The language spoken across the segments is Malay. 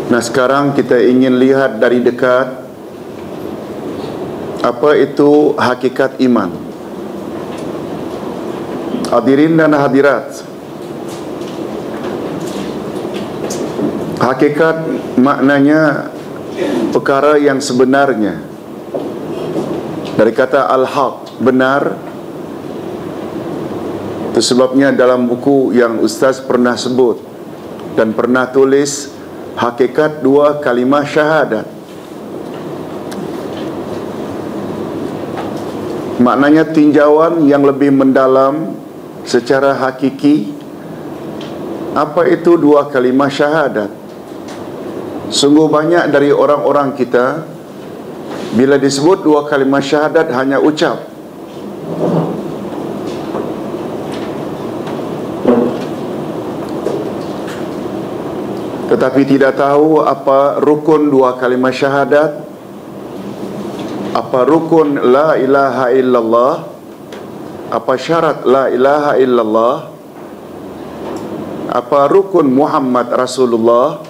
Nah, sekarang kita ingin lihat dari dekat apa itu hakikat iman. Hadirin dan hadirat, hakikat maknanya perkara yang sebenarnya. Dari kata al-haq, benar. Itu sebabnya dalam buku yang Ustaz pernah sebut dan pernah tulis, hakikat dua kalimah syahadat. Maknanya tinjauan yang lebih mendalam secara hakiki. Apa itu dua kalimah syahadat? Sungguh banyak dari orang-orang kita, bila disebut dua kalimah syahadat hanya ucap. Tetapi tidak tahu apa rukun dua kalimah syahadat, apa rukun la ilaha illallah, apa syarat la ilaha illallah, apa rukun Muhammad Rasulullah,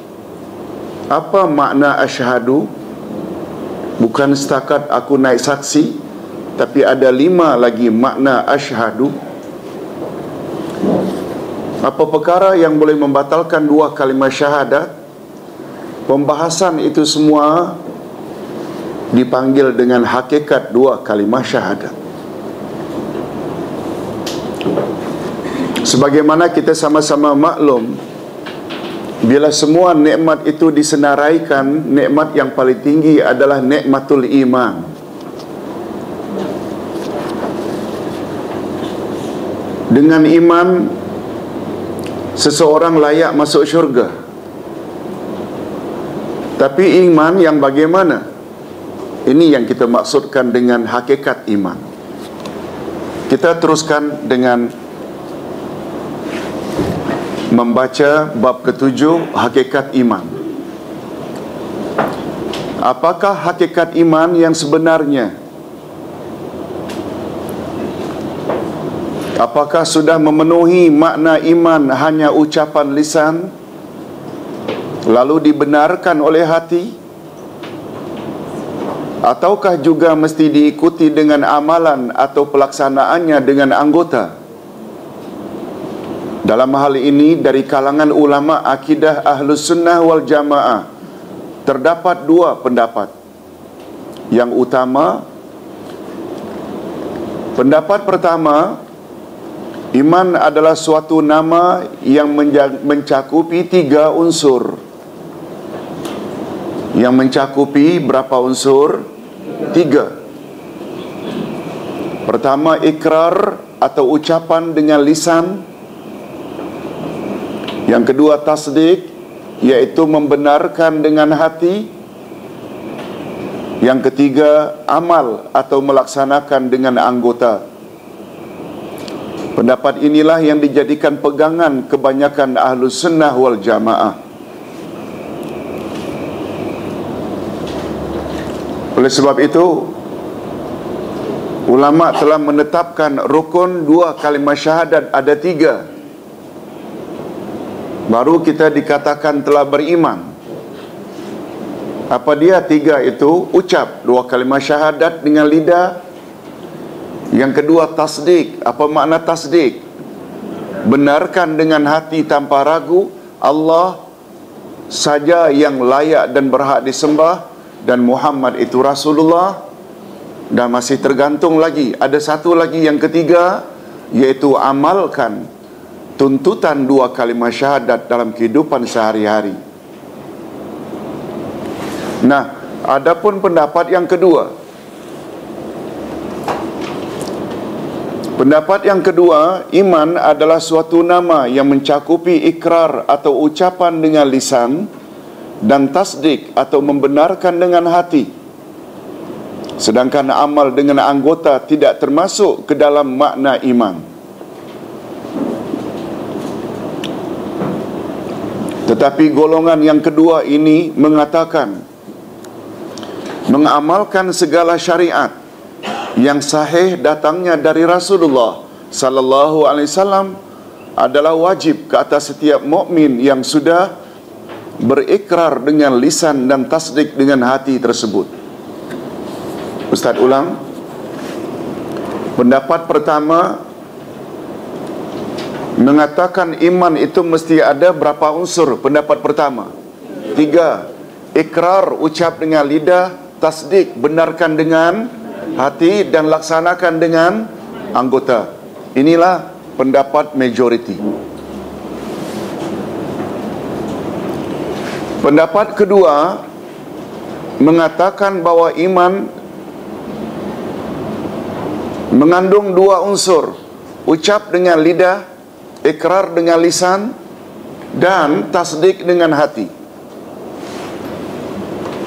apa makna asyhadu. Bukan setakat aku naik saksi, tapi ada 5 lagi makna asyhadu. Apa perkara yang boleh membatalkan dua kalimah syahadat? Pembahasan itu semua dipanggil dengan hakikat dua kalimah syahadat. Sebagaimana kita sama-sama maklum, bila semua nikmat itu disenaraikan, nikmat yang paling tinggi adalah nikmatul iman. Dengan iman, seseorang layak masuk syurga. Tapi iman yang bagaimana? Ini yang kita maksudkan dengan hakikat iman. Kita teruskan dengan membaca bab ke-7, hakikat iman. Apakah hakikat iman yang sebenarnya? Apakah sudah memenuhi makna iman hanya ucapan lisan, lalu dibenarkan oleh hati? Ataukah juga mesti diikuti dengan amalan atau pelaksanaannya dengan anggota? Dalam hal ini, dari kalangan ulama akidah Ahlus Sunnah wal Jamaah terdapat 2 pendapat. Yang utama, pendapat pertama, iman adalah suatu nama yang mencakupi 3 unsur. Yang mencakupi berapa unsur? 3. Pertama, ikrar atau ucapan dengan lisan. Yang kedua, tasdik, iaitu membenarkan dengan hati. Yang ketiga, amal atau melaksanakan dengan anggota. Pendapat inilah yang dijadikan pegangan kebanyakan Ahlus Sunnah wal Jamaah. Oleh sebab itu, ulama telah menetapkan rukun 2 kalimah syahadat ada 3. Baru kita dikatakan telah beriman. Apa dia 3 itu? Ucap 2 kalimah syahadat dengan lidah. Yang kedua, tasdik. Apa makna tasdik? Benarkan dengan hati tanpa ragu Allah saja yang layak dan berhak disembah, dan Muhammad itu Rasulullah. Dan masih tergantung lagi, ada satu lagi yang ketiga, yaitu amalkan tuntutan 2 kalimah syahadat dalam kehidupan sehari-hari. Nah, adapun pendapat yang kedua, iman adalah suatu nama yang mencakupi ikrar atau ucapan dengan lisan dan tasdik atau membenarkan dengan hati. Sedangkan amal dengan anggota tidak termasuk ke dalam makna iman. Tetapi golongan yang kedua ini mengatakan mengamalkan segala syariat yang sahih datangnya dari Rasulullah sallallahu alaihi wasallam adalah wajib ke atas setiap mukmin yang sudah berikrar dengan lisan dan tasdik dengan hati tersebut. Ustaz ulang. Pendapat pertama mengatakan iman itu mesti ada berapa unsur? Pendapat pertama 3. Ikrar, ucap dengan lidah, tasdik, benarkan dengan hati, dan laksanakan dengan anggota. Inilah pendapat majoriti. Pendapat kedua mengatakan bahawa iman mengandung 2 unsur, ucap dengan lidah, ikrar dengan lisan, dan tasdik dengan hati.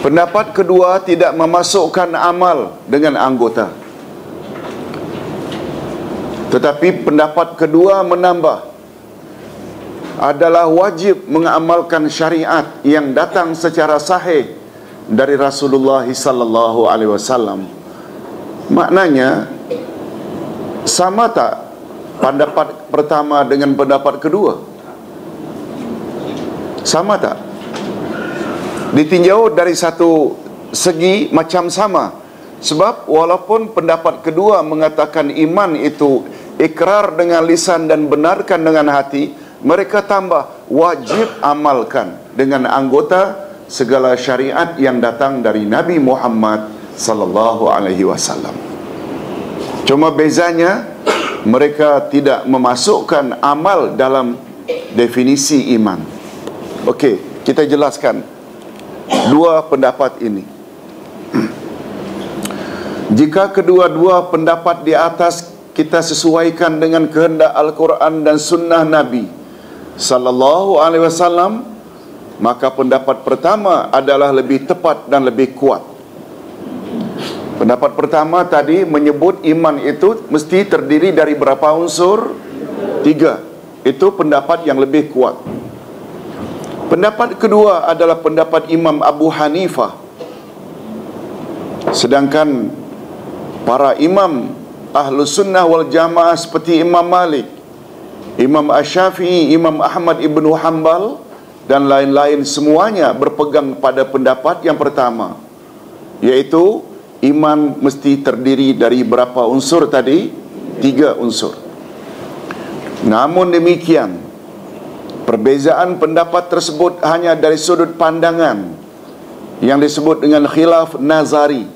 Pendapat kedua tidak memasukkan amal dengan anggota. Tetapi pendapat kedua menambah, adalah wajib mengamalkan syariat yang datang secara sahih dari Rasulullah sallallahu alaihi wasallam. Maknanya sama tak pendapat pertama dengan pendapat kedua? Sama tak? Ditinjau dari satu segi macam sama. Sebab walaupun pendapat kedua mengatakan iman itu ikrar dengan lisan dan benarkan dengan hati, mereka tambah wajib amalkan dengan anggota segala syariat yang datang dari Nabi Muhammad sallallahu alaihi wasallam. Cuma bezanya mereka tidak memasukkan amal dalam definisi iman. Okey, kita jelaskan 2 pendapat ini. Jika kedua-dua pendapat di atas kita sesuaikan dengan kehendak Al-Quran dan Sunnah Nabi sallallahu alaihi wasallam, maka pendapat pertama adalah lebih tepat dan lebih kuat. Pendapat pertama tadi menyebut iman itu mesti terdiri dari berapa unsur? 3. Itu pendapat yang lebih kuat. Pendapat kedua adalah pendapat Imam Abu Hanifah. Sedangkan para imam Ahlus Sunnah wal Jamaah seperti Imam Malik, Imam Asy-Syafi'i, Imam Ahmad ibnu Hanbal dan lain-lain semuanya berpegang pada pendapat yang pertama, yaitu iman mesti terdiri dari berapa unsur tadi? 3 unsur. Namun demikian, perbezaan pendapat tersebut hanya dari sudut pandangan yang disebut dengan khilaf nazari.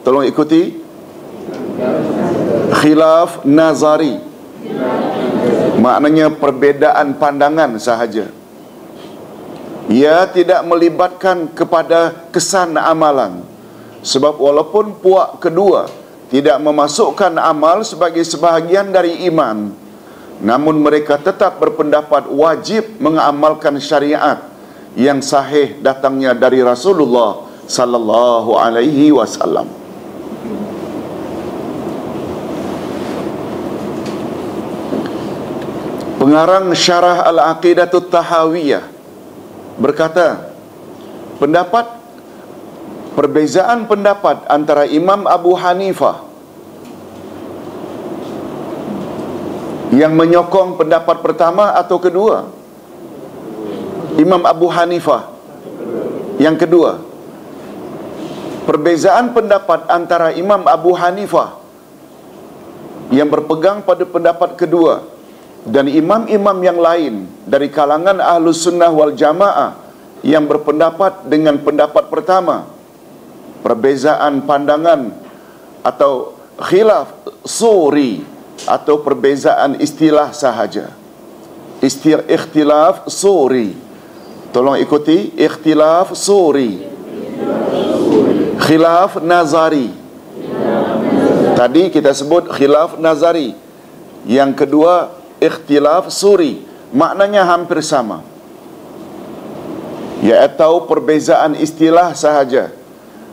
Tolong ikuti. Khilaf nazari maknanya perbedaan pandangan sahaja. Ia tidak melibatkan kepada kesan amalan. Sebab walaupun puak kedua tidak memasukkan amal sebagai sebahagian dari iman, namun mereka tetap berpendapat wajib mengamalkan syariat yang sahih datangnya dari Rasulullah sallallahu alaihi wasallam. Pengarang Syarah Al-Aqidatut Tahawiyah berkata, perbezaan pendapat antara Imam Abu Hanifah yang menyokong pendapat pertama atau kedua? Imam Abu Hanifah yang kedua. Perbezaan pendapat antara Imam Abu Hanifah yang berpegang pada pendapat kedua dan imam-imam yang lain dari kalangan Ahlus Sunnah wal Jamaah yang berpendapat dengan pendapat pertama, perbezaan pandangan atau khilaf suri atau perbezaan istilah sahaja. Ikhtilaf suri. Tolong ikuti. Ikhtilaf suri. Khilaf nazari. Tadi kita sebut khilaf nazari. Yang kedua ikhtilaf suri. Maknanya hampir sama, iaitu perbezaan istilah sahaja.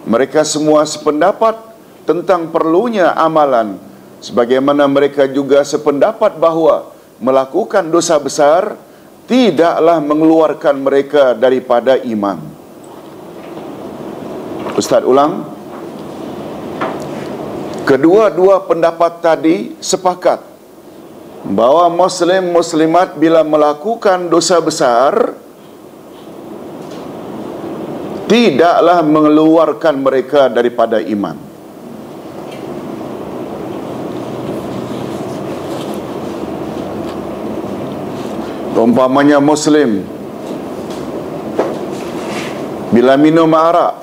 Mereka semua sependapat tentang perlunya amalan, sebagaimana mereka juga sependapat bahawa melakukan dosa besar tidaklah mengeluarkan mereka daripada iman. Ustaz ulang. Kedua-dua pendapat tadi sepakat bahawa muslim muslimat bila melakukan dosa besar tidaklah mengeluarkan mereka daripada iman. Umpamanya Muslim bila minum arak,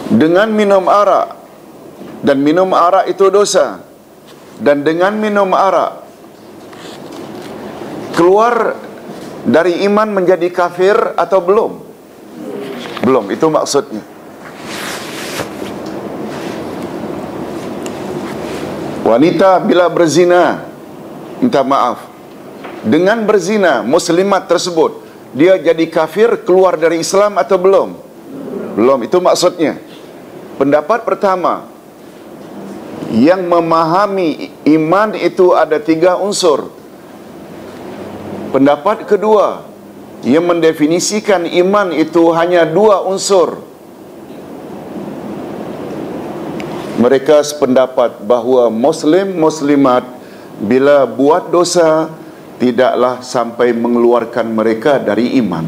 dengan minum arak, dan minum arak itu dosa, dan dengan minum arak keluar dari iman menjadi kafir atau belum? Belum, itu maksudnya. Wanita bila berzina, minta maaf, dengan berzina muslimat tersebut, dia jadi kafir, keluar dari Islam atau belum? Belum, itu maksudnya. Pendapat pertama, yang memahami iman itu ada 3 unsur. Pendapat kedua, yang mendefinisikan iman itu hanya 2 unsur. Mereka sependapat bahawa muslimat bila buat dosa tidaklah sampai mengeluarkan mereka dari iman.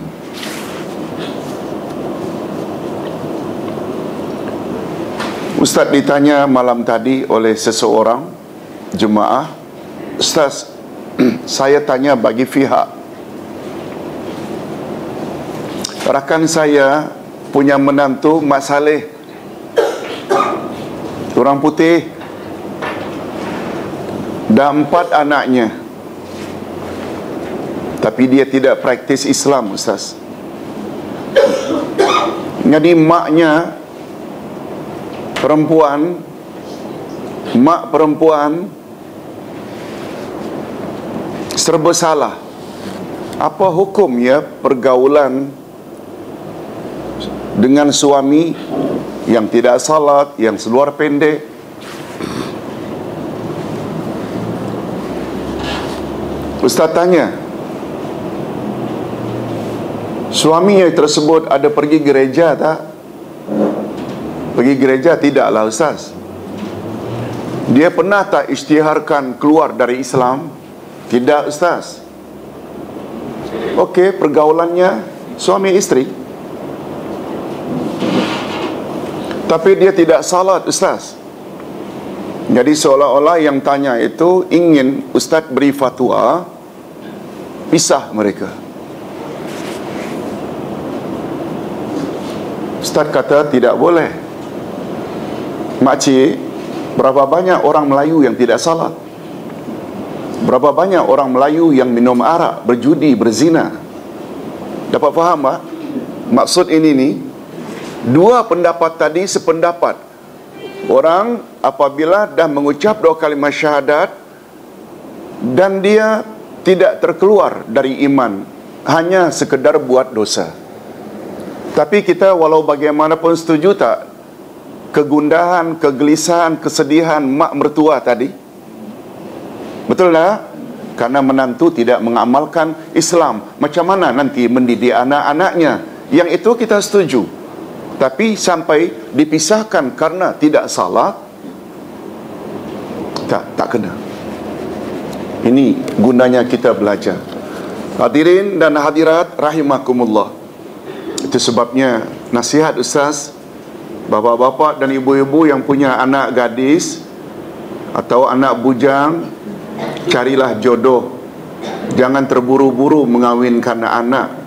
Ustaz ditanya malam tadi oleh seseorang jemaah, "Ustaz, saya tanya bagi pihak, rakan saya punya menantu Mak Saleh, orang putih, dah 4 anaknya, tapi dia tidak praktis Islam, Ustaz. Jadi maknya perempuan, mak perempuan serba salah. Apa hukumnya pergaulan dengan suami yang tidak salat, yang seluar pendek?" Ustaz tanya, suami tersebut ada pergi gereja tak? Pergi gereja tidaklah, Ustaz. Dia pernah tak isytiharkan keluar dari Islam? Tidak, Ustaz. Okey, pergaulannya suami isteri, tapi dia tidak salat, Ustaz. Jadi seolah-olah yang tanya itu ingin Ustaz beri fatwa pisah mereka. Ustaz kata tidak boleh. Makcik, berapa banyak orang Melayu yang tidak salat? Berapa banyak orang Melayu yang minum arak, berjudi, berzina? Dapat faham tak? Maksud ini ni, 2 pendapat tadi sependapat. Orang apabila dah mengucap 2 kalimah syahadat dan dia tidak terkeluar dari iman, hanya sekedar buat dosa. Tapi kita walau bagaimanapun setuju tak kegundahan, kegelisahan, kesedihan mak mertua tadi? Betul tak? Karena menantu tidak mengamalkan Islam. Macam mana nanti mendidik anak-anaknya? Yang itu kita setuju. Tapi sampai dipisahkan karena tidak salat, tak kena. Ini gunanya kita belajar. Hadirin dan hadirat rahimakumullah. Itu sebabnya nasihat Ustaz, bapa-bapa dan ibu-ibu yang punya anak gadis atau anak bujang, carilah jodoh. Jangan terburu-buru mengawinkan anak.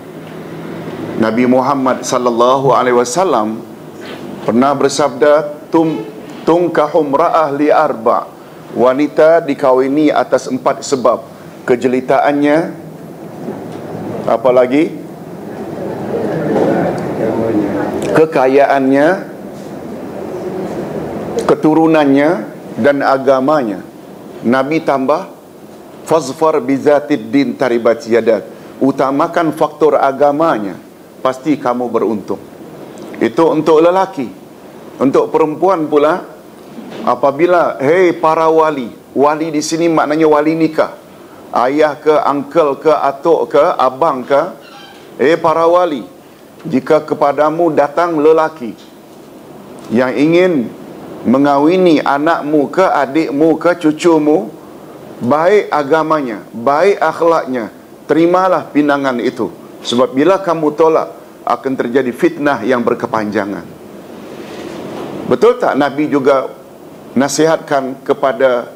Nabi Muhammad sallallahu alaihi wasallam pernah bersabda, tungkahum ra'ah li arba'. Wanita dikawini atas 4 sebab. Kejelitaannya, apa lagi? Kekayaannya, keturunannya, dan agamanya. Nabi tambah, fazfar bizatid din taribat yadak. Utamakan faktor agamanya, pasti kamu beruntung. Itu untuk lelaki. Untuk perempuan pula, apabila para wali, wali di sini maknanya wali nikah, ayah ke, uncle ke, atuk ke, abang ke, para wali, jika kepadamu datang lelaki yang ingin mengawini anakmu ke, adikmu ke, cucumu, baik agamanya, baik akhlaknya, terimalah pinangan itu. Sebab bila kamu tolak, akan terjadi fitnah yang berkepanjangan. Betul tak Nabi juga nasihatkan kepada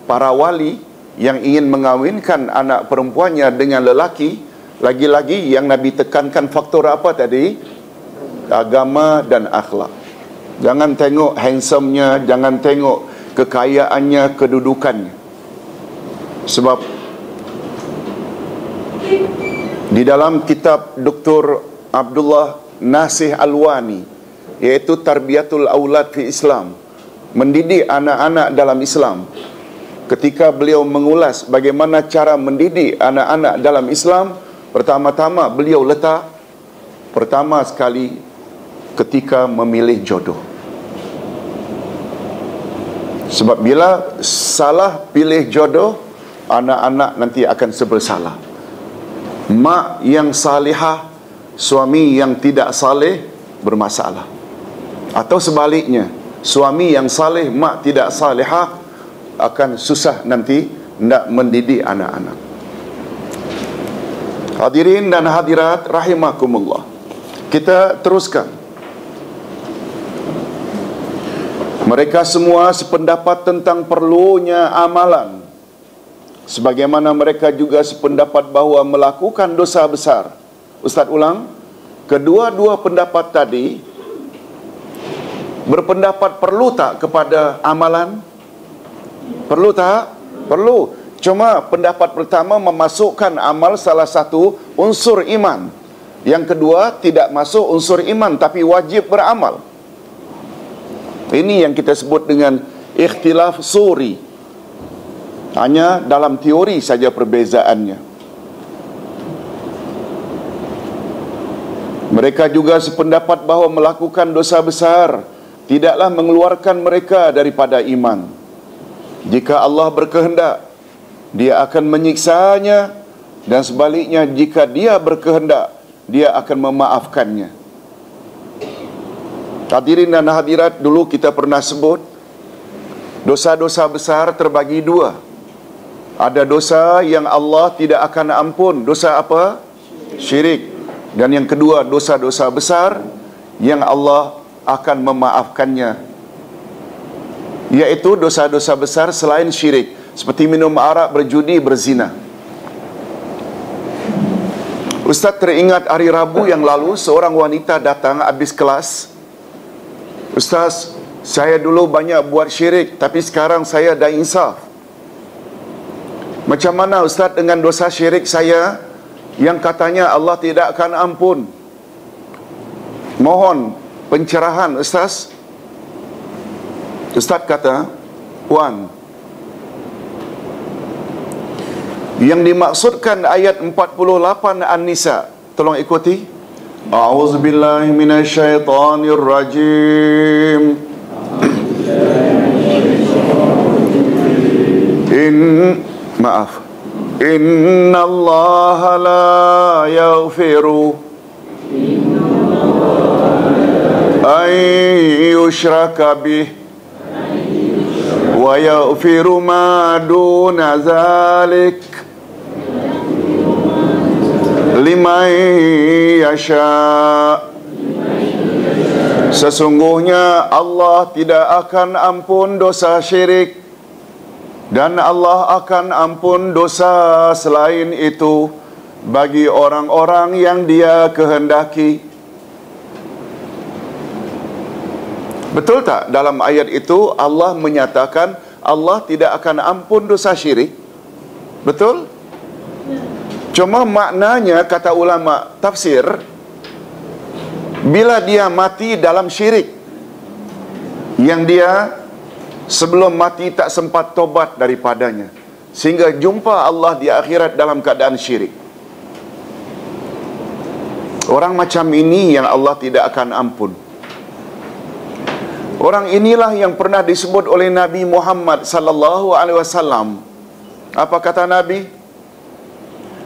para wali yang ingin mengawinkan anak perempuannya dengan lelaki, lagi-lagi yang Nabi tekankan faktor apa tadi? Agama dan akhlak. Jangan tengok handsome-nya, jangan tengok kekayaannya, kedudukannya. Sebab di dalam kitab Dr. Abdullah Nasih Alwani, iaitu Tarbiyatul Aulad fi Islam, mendidik anak-anak dalam Islam, ketika beliau mengulas bagaimana cara mendidik anak-anak dalam Islam, pertama-tama beliau letak pertama sekali ketika memilih jodoh. Sebab bila salah pilih jodoh, anak-anak nanti akan bersalah. Mak yang salihah, suami yang tidak saleh bermasalah. Atau sebaliknya, suami yang saleh, mak tidak salihah, akan susah nanti nak mendidik anak-anak. Hadirin dan hadirat rahimakumullah. Kita teruskan. Mereka semua sependapat tentang perlunya amalan, sebagaimana mereka juga sependapat bahawa melakukan dosa besar. Ustaz ulang, kedua-dua pendapat tadi berpendapat perlu tak kepada amalan? Perlu tak? Perlu. Cuma pendapat pertama memasukkan amal salah satu unsur iman. Yang kedua tidak masuk unsur iman tapi wajib beramal. Ini yang kita sebut dengan ikhtilaf suri. Hanya dalam teori saja perbezaannya. Mereka juga sependapat bahawa melakukan dosa besar tidaklah mengeluarkan mereka daripada iman. Jika Allah berkehendak, Dia akan menyiksanya, dan sebaliknya jika Dia berkehendak, Dia akan memaafkannya. Hadirin dan hadirat, dulu kita pernah sebut dosa-dosa besar terbagi dua. Ada dosa yang Allah tidak akan ampun. Dosa apa? Syirik. Dan yang kedua, dosa-dosa besar yang Allah akan memaafkannya, iaitu dosa-dosa besar selain syirik, seperti minum arak, berjudi, berzina. Ustaz teringat hari Rabu yang lalu seorang wanita datang habis kelas. Ustaz, saya dulu banyak buat syirik, tapi sekarang saya dah insaf. Macam mana Ustaz dengan dosa syirik saya yang katanya Allah tidak akan ampun? Mohon pencerahan Ustaz. Ustaz kata, Puan, yang dimaksudkan ayat 48 An-Nisa, tolong ikuti. A'udzubillahi minasyaitonir rajim. Innallaha la yaghfiru an yushraka bih wa yaghfiru ma duna zalik liman yasha. Sesungguhnya Allah tidak akan ampun dosa syirik, dan Allah akan ampun dosa selain itu bagi orang-orang yang Dia kehendaki. Betul tak dalam ayat itu Allah menyatakan Allah tidak akan ampun dosa syirik? Betul? Cuma maknanya, kata ulama tafsir, bila dia mati dalam syirik, yang dia sebelum mati tak sempat tobat daripadanya, sehingga jumpa Allah di akhirat dalam keadaan syirik, orang macam ini yang Allah tidak akan ampun. Orang inilah yang pernah disebut oleh Nabi Muhammad sallallahu alaihi wasallam. Apa kata Nabi?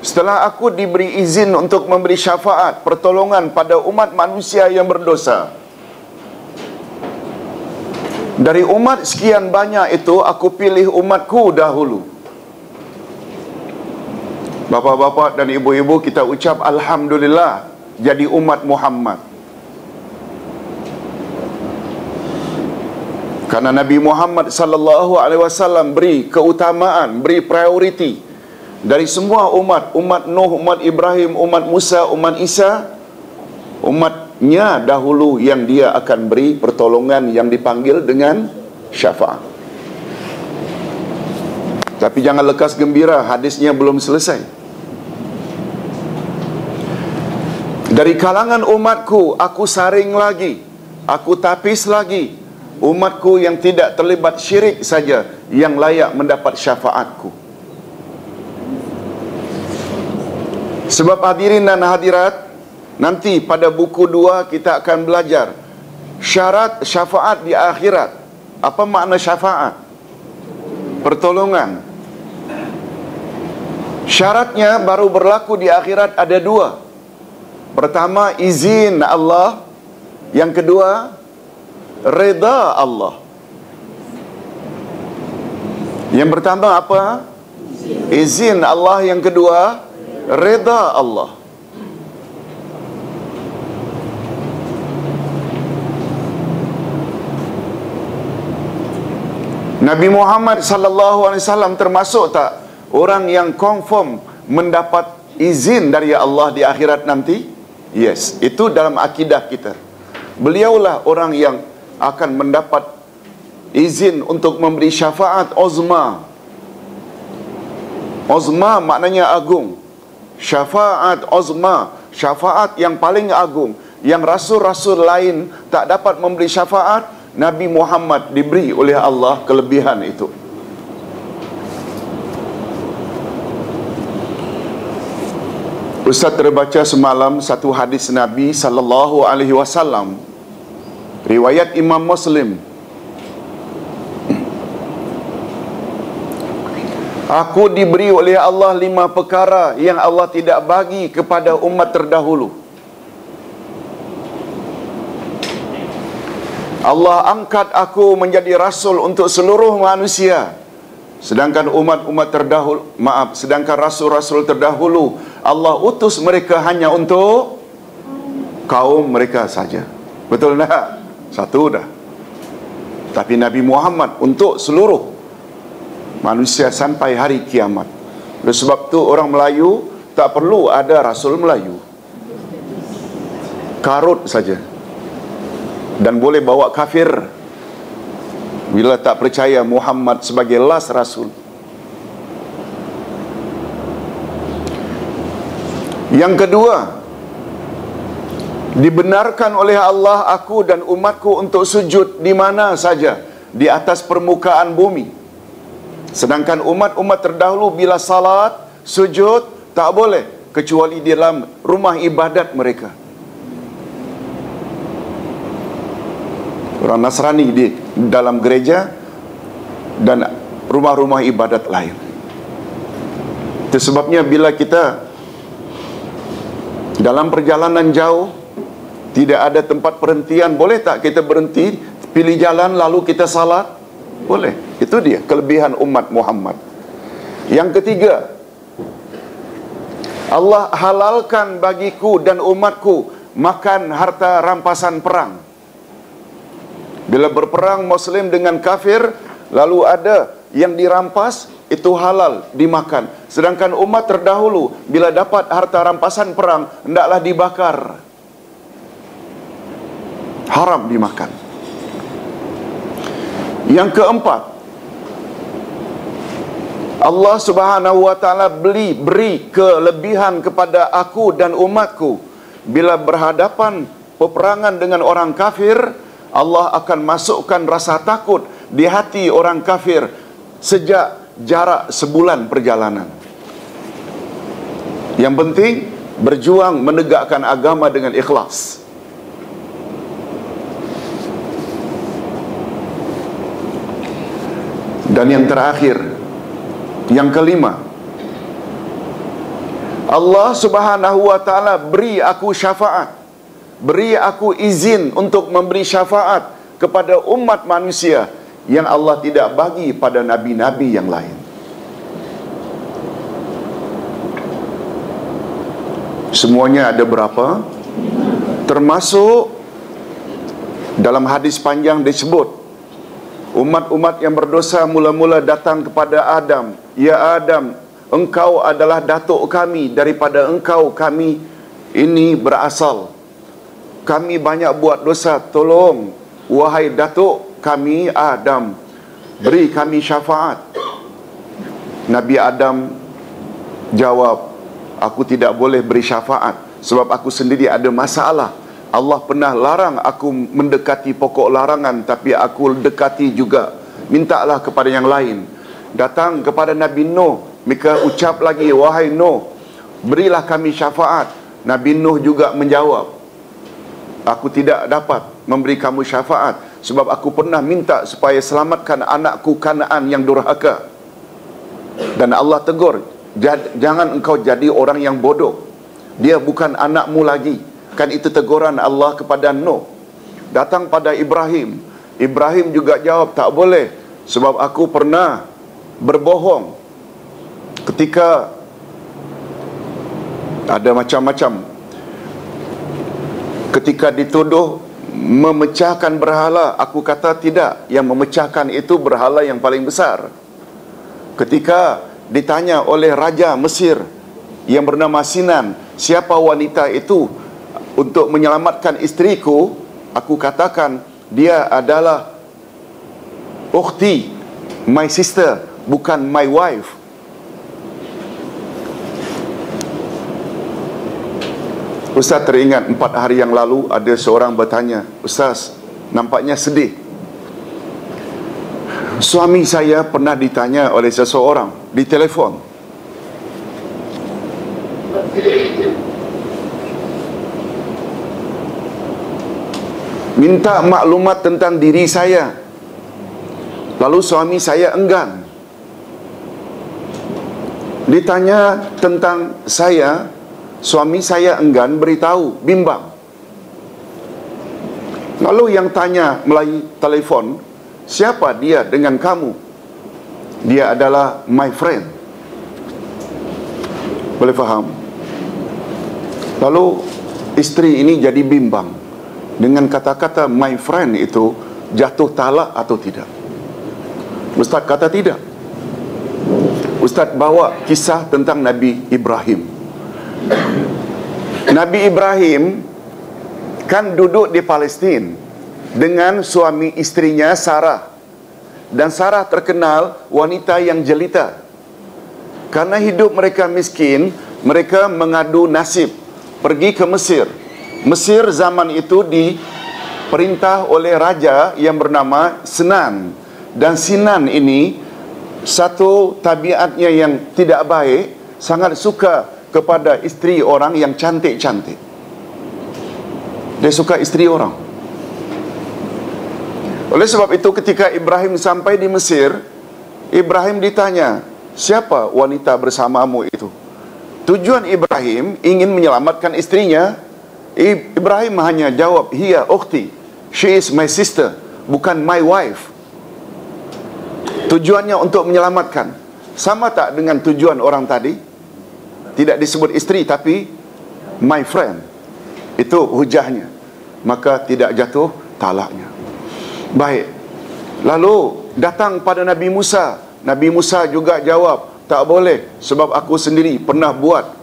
Setelah aku diberi izin untuk memberi syafaat, pertolongan pada umat manusia yang berdosa, dari umat sekian banyak itu, aku pilih umatku dahulu. Bapa-bapa dan ibu-ibu, kita ucap Alhamdulillah jadi umat Muhammad. Karena Nabi Muhammad sallallahu alaihi wasallam beri keutamaan, beri prioriti dari semua umat, umat Nuh, umat Ibrahim, umat Musa, umat Isa, umatnya dahulu yang dia akan beri pertolongan yang dipanggil dengan syafaat. Tapi jangan lekas gembira, hadisnya belum selesai. Dari kalangan umatku, aku saring lagi, aku tapis lagi umatku yang tidak terlibat syirik saja yang layak mendapat syafaatku. Sebab hadirin dan hadirat, nanti pada buku 2 kita akan belajar syarat syafaat di akhirat. Apa makna syafaat? Pertolongan. Syaratnya baru berlaku di akhirat ada 2. Pertama, izin Allah. Yang kedua, reda Allah. Yang pertama apa? Izin Allah. Yang kedua, reda Allah. Nabi Muhammad sallallahu alaihi wasallam termasuk tak orang yang confirm mendapat izin dari Allah di akhirat nanti? Yes, itu dalam akidah kita. Beliaulah orang yang akan mendapat izin untuk memberi syafaat uzma. Uzma maknanya agung. Syafaat uzma, syafaat yang paling agung, yang rasul-rasul lain tak dapat memberi syafaat. Nabi Muhammad diberi oleh Allah kelebihan itu. Ustaz terbaca semalam satu hadis Nabi sallallahu alaihi wasallam, riwayat Imam Muslim. Aku diberi oleh Allah 5 perkara yang Allah tidak bagi kepada umat terdahulu. Allah angkat aku menjadi rasul untuk seluruh manusia. Sedangkan umat-umat terdahulu, sedangkan rasul-rasul terdahulu Allah utus mereka hanya untuk kaum mereka saja. Betul tak? Satu dah. Tapi Nabi Muhammad untuk seluruh manusia sampai hari kiamat. Oleh sebab tu orang Melayu tak perlu ada rasul Melayu. Karut saja. Dan boleh bawa kafir bila tak percaya Muhammad sebagai last rasul. Yang kedua, dibenarkan oleh Allah aku dan umatku untuk sujud di mana saja di atas permukaan bumi. Sedangkan umat-umat terdahulu bila salat, sujud tak boleh kecuali di dalam rumah ibadat mereka. Orang Nasrani di dalam gereja dan rumah-rumah ibadat lain. Itu sebabnya bila kita dalam perjalanan jauh tidak ada tempat perhentian, boleh tak kita berhenti, pilih jalan lalu kita salat? Boleh. Itu dia kelebihan umat Muhammad. Yang ketiga, Allah halalkan bagiku dan umatku makan harta rampasan perang. Bila berperang Muslim dengan kafir, lalu ada yang dirampas, itu halal dimakan. Sedangkan umat terdahulu, bila dapat harta rampasan perang, hendaklah dibakar. Haram dimakan. Yang keempat, Allah Subhanahu wa taala beri kelebihan kepada aku dan umatku. Bila berhadapan peperangan dengan orang kafir, Allah akan masukkan rasa takut di hati orang kafir sejak jarak sebulan perjalanan. Yang penting berjuang menegakkan agama dengan ikhlas. Dan yang terakhir, yang kelima, Allah Subhanahu wa taala beri aku syafaat, beri aku izin untuk memberi syafaat kepada umat manusia yang Allah tidak bagi pada nabi-nabi yang lain. Semuanya ada berapa? Termasuk dalam hadis panjang disebut, umat-umat yang berdosa mula-mula datang kepada Adam. Ya Adam, engkau adalah datuk kami, daripada engkau kami ini berasal. Kami banyak buat dosa, tolong wahai datuk kami Adam, beri kami syafaat. Nabi Adam jawab, aku tidak boleh beri syafaat sebab aku sendiri ada masalah. Allah pernah larang aku mendekati pokok larangan, tapi aku dekati juga. Mintalah kepada yang lain. Datang kepada Nabi Nuh, mereka ucap lagi, wahai Nuh, berilah kami syafaat. Nabi Nuh juga menjawab, aku tidak dapat memberi kamu syafaat sebab aku pernah minta supaya selamatkan anakku Kanaan yang durhaka. Dan Allah tegur, jangan engkau jadi orang yang bodoh, dia bukan anakmu lagi. Kan itu teguran Allah kepada Nuh. Datang pada Ibrahim, Ibrahim juga jawab, tak boleh sebab aku pernah berbohong ketika ada macam-macam, ketika dituduh memecahkan berhala, aku kata tidak, yang memecahkan itu berhala yang paling besar. Ketika ditanya oleh Raja Mesir yang bernama Sinan, siapa wanita itu untuk menyelamatkan isteriku, aku katakan dia adalah ukhti, my sister, bukan my wife. Ustaz teringat 4 hari yang lalu ada seorang bertanya, Ustaz, nampaknya sedih. Suami saya pernah ditanya oleh seseorang di telefon, minta maklumat tentang diri saya. Lalu suami saya enggan. Ditanya tentang saya, suami saya enggan beritahu, bimbang. Lalu yang tanya melalui telefon, siapa dia dengan kamu? Dia adalah my friend. Boleh faham? Lalu isteri ini jadi bimbang. Dengan kata-kata my friend itu, jatuh talak atau tidak? Ustaz kata tidak. Ustaz bawa kisah tentang Nabi Ibrahim. Nabi Ibrahim kan duduk di Palestin dengan suami istrinya Sarah. Dan Sarah terkenal wanita yang jelita. Karena hidup mereka miskin, mereka mengadu nasib pergi ke Mesir. Mesir zaman itu diperintah oleh raja yang bernama Sinan. Dan Sinan ini satu tabiatnya yang tidak baik, sangat suka kepada isteri orang yang cantik-cantik. Dia suka isteri orang. Oleh sebab itu ketika Ibrahim sampai di Mesir, Ibrahim ditanya, siapa wanita bersamamu itu? Tujuan Ibrahim ingin menyelamatkan istrinya. Ibrahim hanya jawab, hiya ukhti, she is my sister, bukan my wife. Tujuannya untuk menyelamatkan. Sama tak dengan tujuan orang tadi? Tidak disebut isteri tapi my friend. Itu hujahnya. Maka tidak jatuh talaknya. Baik. Lalu datang pada Nabi Musa. Nabi Musa juga jawab, tak boleh sebab aku sendiri pernah buat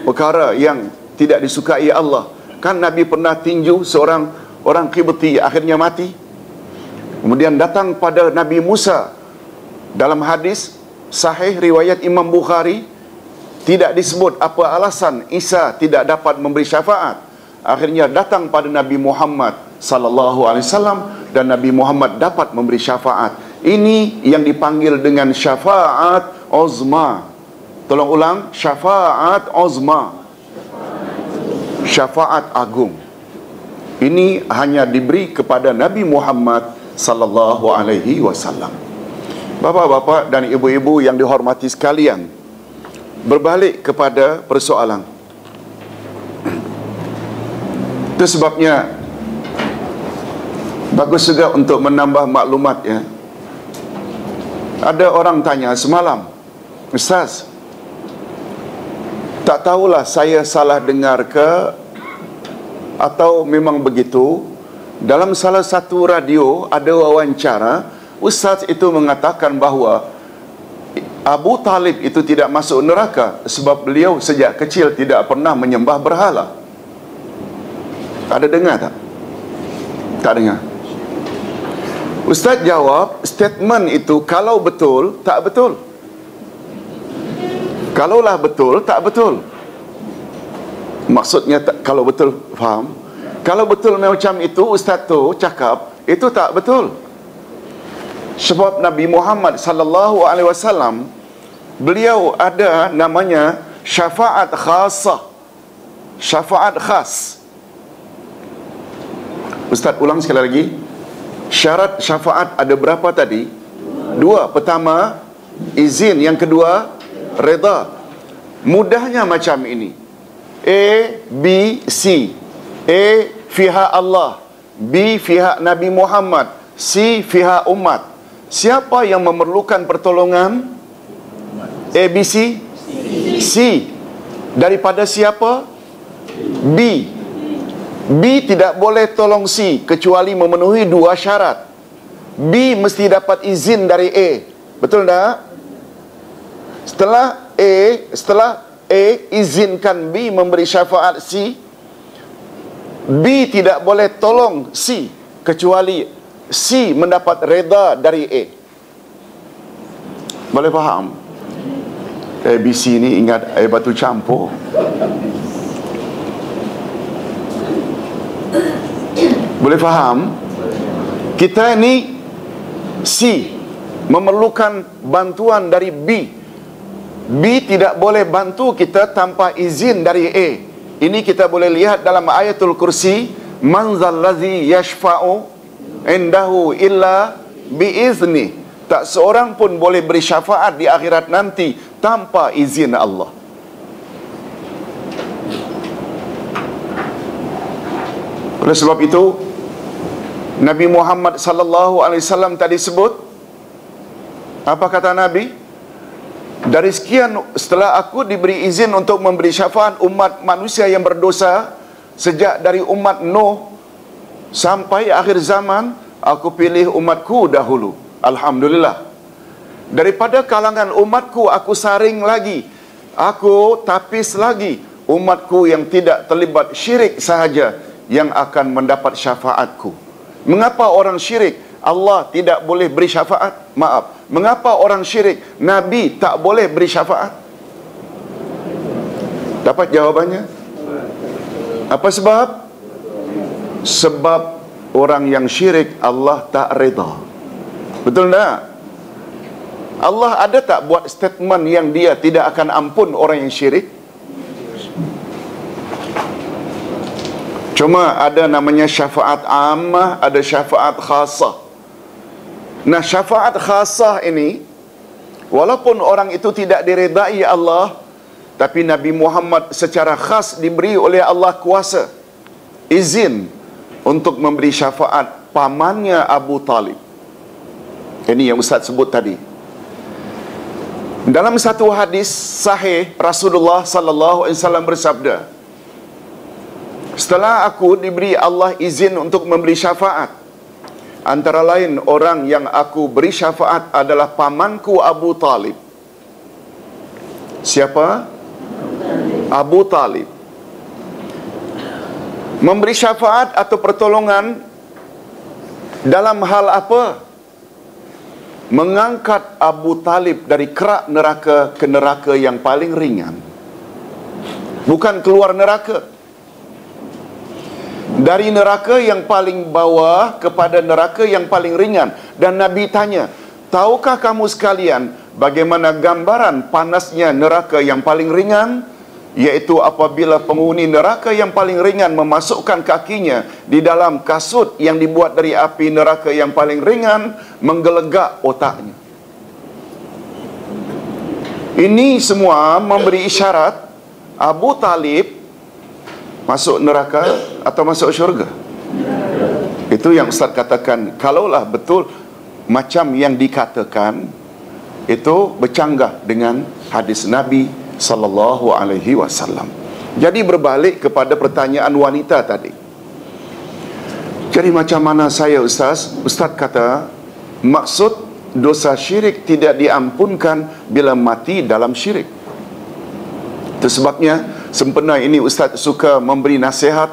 perkara yang tidak disukai Allah. Kan Nabi pernah tinju seorang orang Qibti, akhirnya mati. Kemudian datang pada Nabi Musa. Dalam hadis sahih riwayat Imam Bukhari, tidak disebut apa alasan Isa tidak dapat memberi syafaat. Akhirnya datang pada Nabi Muhammad sallallahu alaihi wasallam dan Nabi Muhammad dapat memberi syafaat. Ini yang dipanggil dengan syafaat uzma. Tolong ulang, syafaat uzma. Syafaat agung. Ini hanya diberi kepada Nabi Muhammad sallallahu alaihi wasallam. Bapak-bapak dan ibu-ibu yang dihormati sekalian, berbalik kepada persoalan. Itu sebabnya bagus juga untuk menambah maklumat ya. Ada orang tanya semalam, Ustaz, tak tahulah saya salah dengar ke atau memang begitu, dalam salah satu radio ada wawancara, ustaz itu mengatakan bahawa Abu Talib itu tidak masuk neraka sebab beliau sejak kecil tidak pernah menyembah berhala. Ada dengar tak? Tak dengar. Ustaz jawab, statement itu kalau betul, tak betul. Kalaulah betul, tak betul. Maksudnya kalau betul, faham? Kalau betul macam itu, ustaz tu cakap, itu tak betul. Sebab Nabi Muhammad sallallahu alaihi wasallam, beliau ada namanya syafaat khasah. Syafaat khas. Ustaz ulang sekali lagi. Syarat syafaat ada berapa tadi? 2. Pertama, izin. Yang kedua, redha. Mudahnya macam ini. A, B, C. A, pihak Allah. B, pihak Nabi Muhammad. C, pihak umat. Siapa yang memerlukan pertolongan? A, B, C? C. Daripada siapa? B. B tidak boleh tolong C kecuali memenuhi 2 syarat. B mesti dapat izin dari A. Betul tak? Setelah A izinkan B memberi syafaat C, B tidak boleh tolong C kecuali C mendapat reda dari A. Boleh faham? ABC ni ingat air batu campur. Boleh faham? Kita ni C memerlukan bantuan dari B. B tidak boleh bantu kita tanpa izin dari A. Ini kita boleh lihat dalam ayatul kursi, man zallazi yashfa'u indahu illa biizni. Tak seorang pun boleh beri syafaat di akhirat nanti tanpa izin Allah. Oleh sebab itu, Nabi Muhammad sallallahu alaihi wasallam tadi sebut, apa kata Nabi? Dari sekian, setelah aku diberi izin untuk memberi syafaat umat manusia yang berdosa, sejak dari umat Nuh sampai akhir zaman, aku pilih umatku dahulu. Alhamdulillah. Daripada kalangan umatku, aku saring lagi, aku tapis lagi umatku yang tidak terlibat syirik sahaja yang akan mendapat syafaatku. Mengapa orang syirik Allah tidak boleh beri syafaat? Maaf. Mengapa orang syirik Nabi tak boleh beri syafaat? Dapat jawabannya? Apa sebab? Sebab orang yang syirik Allah tak reda. Betul tak? Allah ada tak buat statement yang dia tidak akan ampun orang yang syirik? Cuma ada namanya syafaat ammah, ada syafaat khasah. Nah, syafaat khasah ini, walaupun orang itu tidak diredai Allah, tapi Nabi Muhammad secara khas diberi oleh Allah kuasa, izin untuk memberi syafaat pamannya Abu Talib. Ini yang Ustaz sebut tadi. Dalam satu hadis sahih, Rasulullah sallallahu alaihi wasallam bersabda, setelah aku diberi Allah izin untuk memberi syafaat, antara lain orang yang aku beri syafaat adalah pamanku Abu Talib. Siapa? Abu Talib. Memberi syafaat atau pertolongan dalam hal apa? Mengangkat Abu Talib dari kerak neraka ke neraka yang paling ringan. Bukan keluar neraka. Dari neraka yang paling bawah kepada neraka yang paling ringan. Dan Nabi tanya, tahukah kamu sekalian bagaimana gambaran panasnya neraka yang paling ringan? Iaitu apabila penghuni neraka yang paling ringan memasukkan kakinya di dalam kasut yang dibuat dari api neraka yang paling ringan, menggelegak otaknya. Ini semua memberi isyarat Abu Talib masuk neraka atau masuk syurga. Itu yang Ustaz katakan, kalaulah betul macam yang dikatakan, itu bercanggah dengan hadis Nabi sallallahu alaihi wasallam. Jadi berbalik kepada pertanyaan wanita tadi. Jadi macam mana saya Ustaz? Ustaz kata, maksud dosa syirik tidak diampunkan bila mati dalam syirik. Itu sebabnya sempena ini Ustaz suka memberi nasihat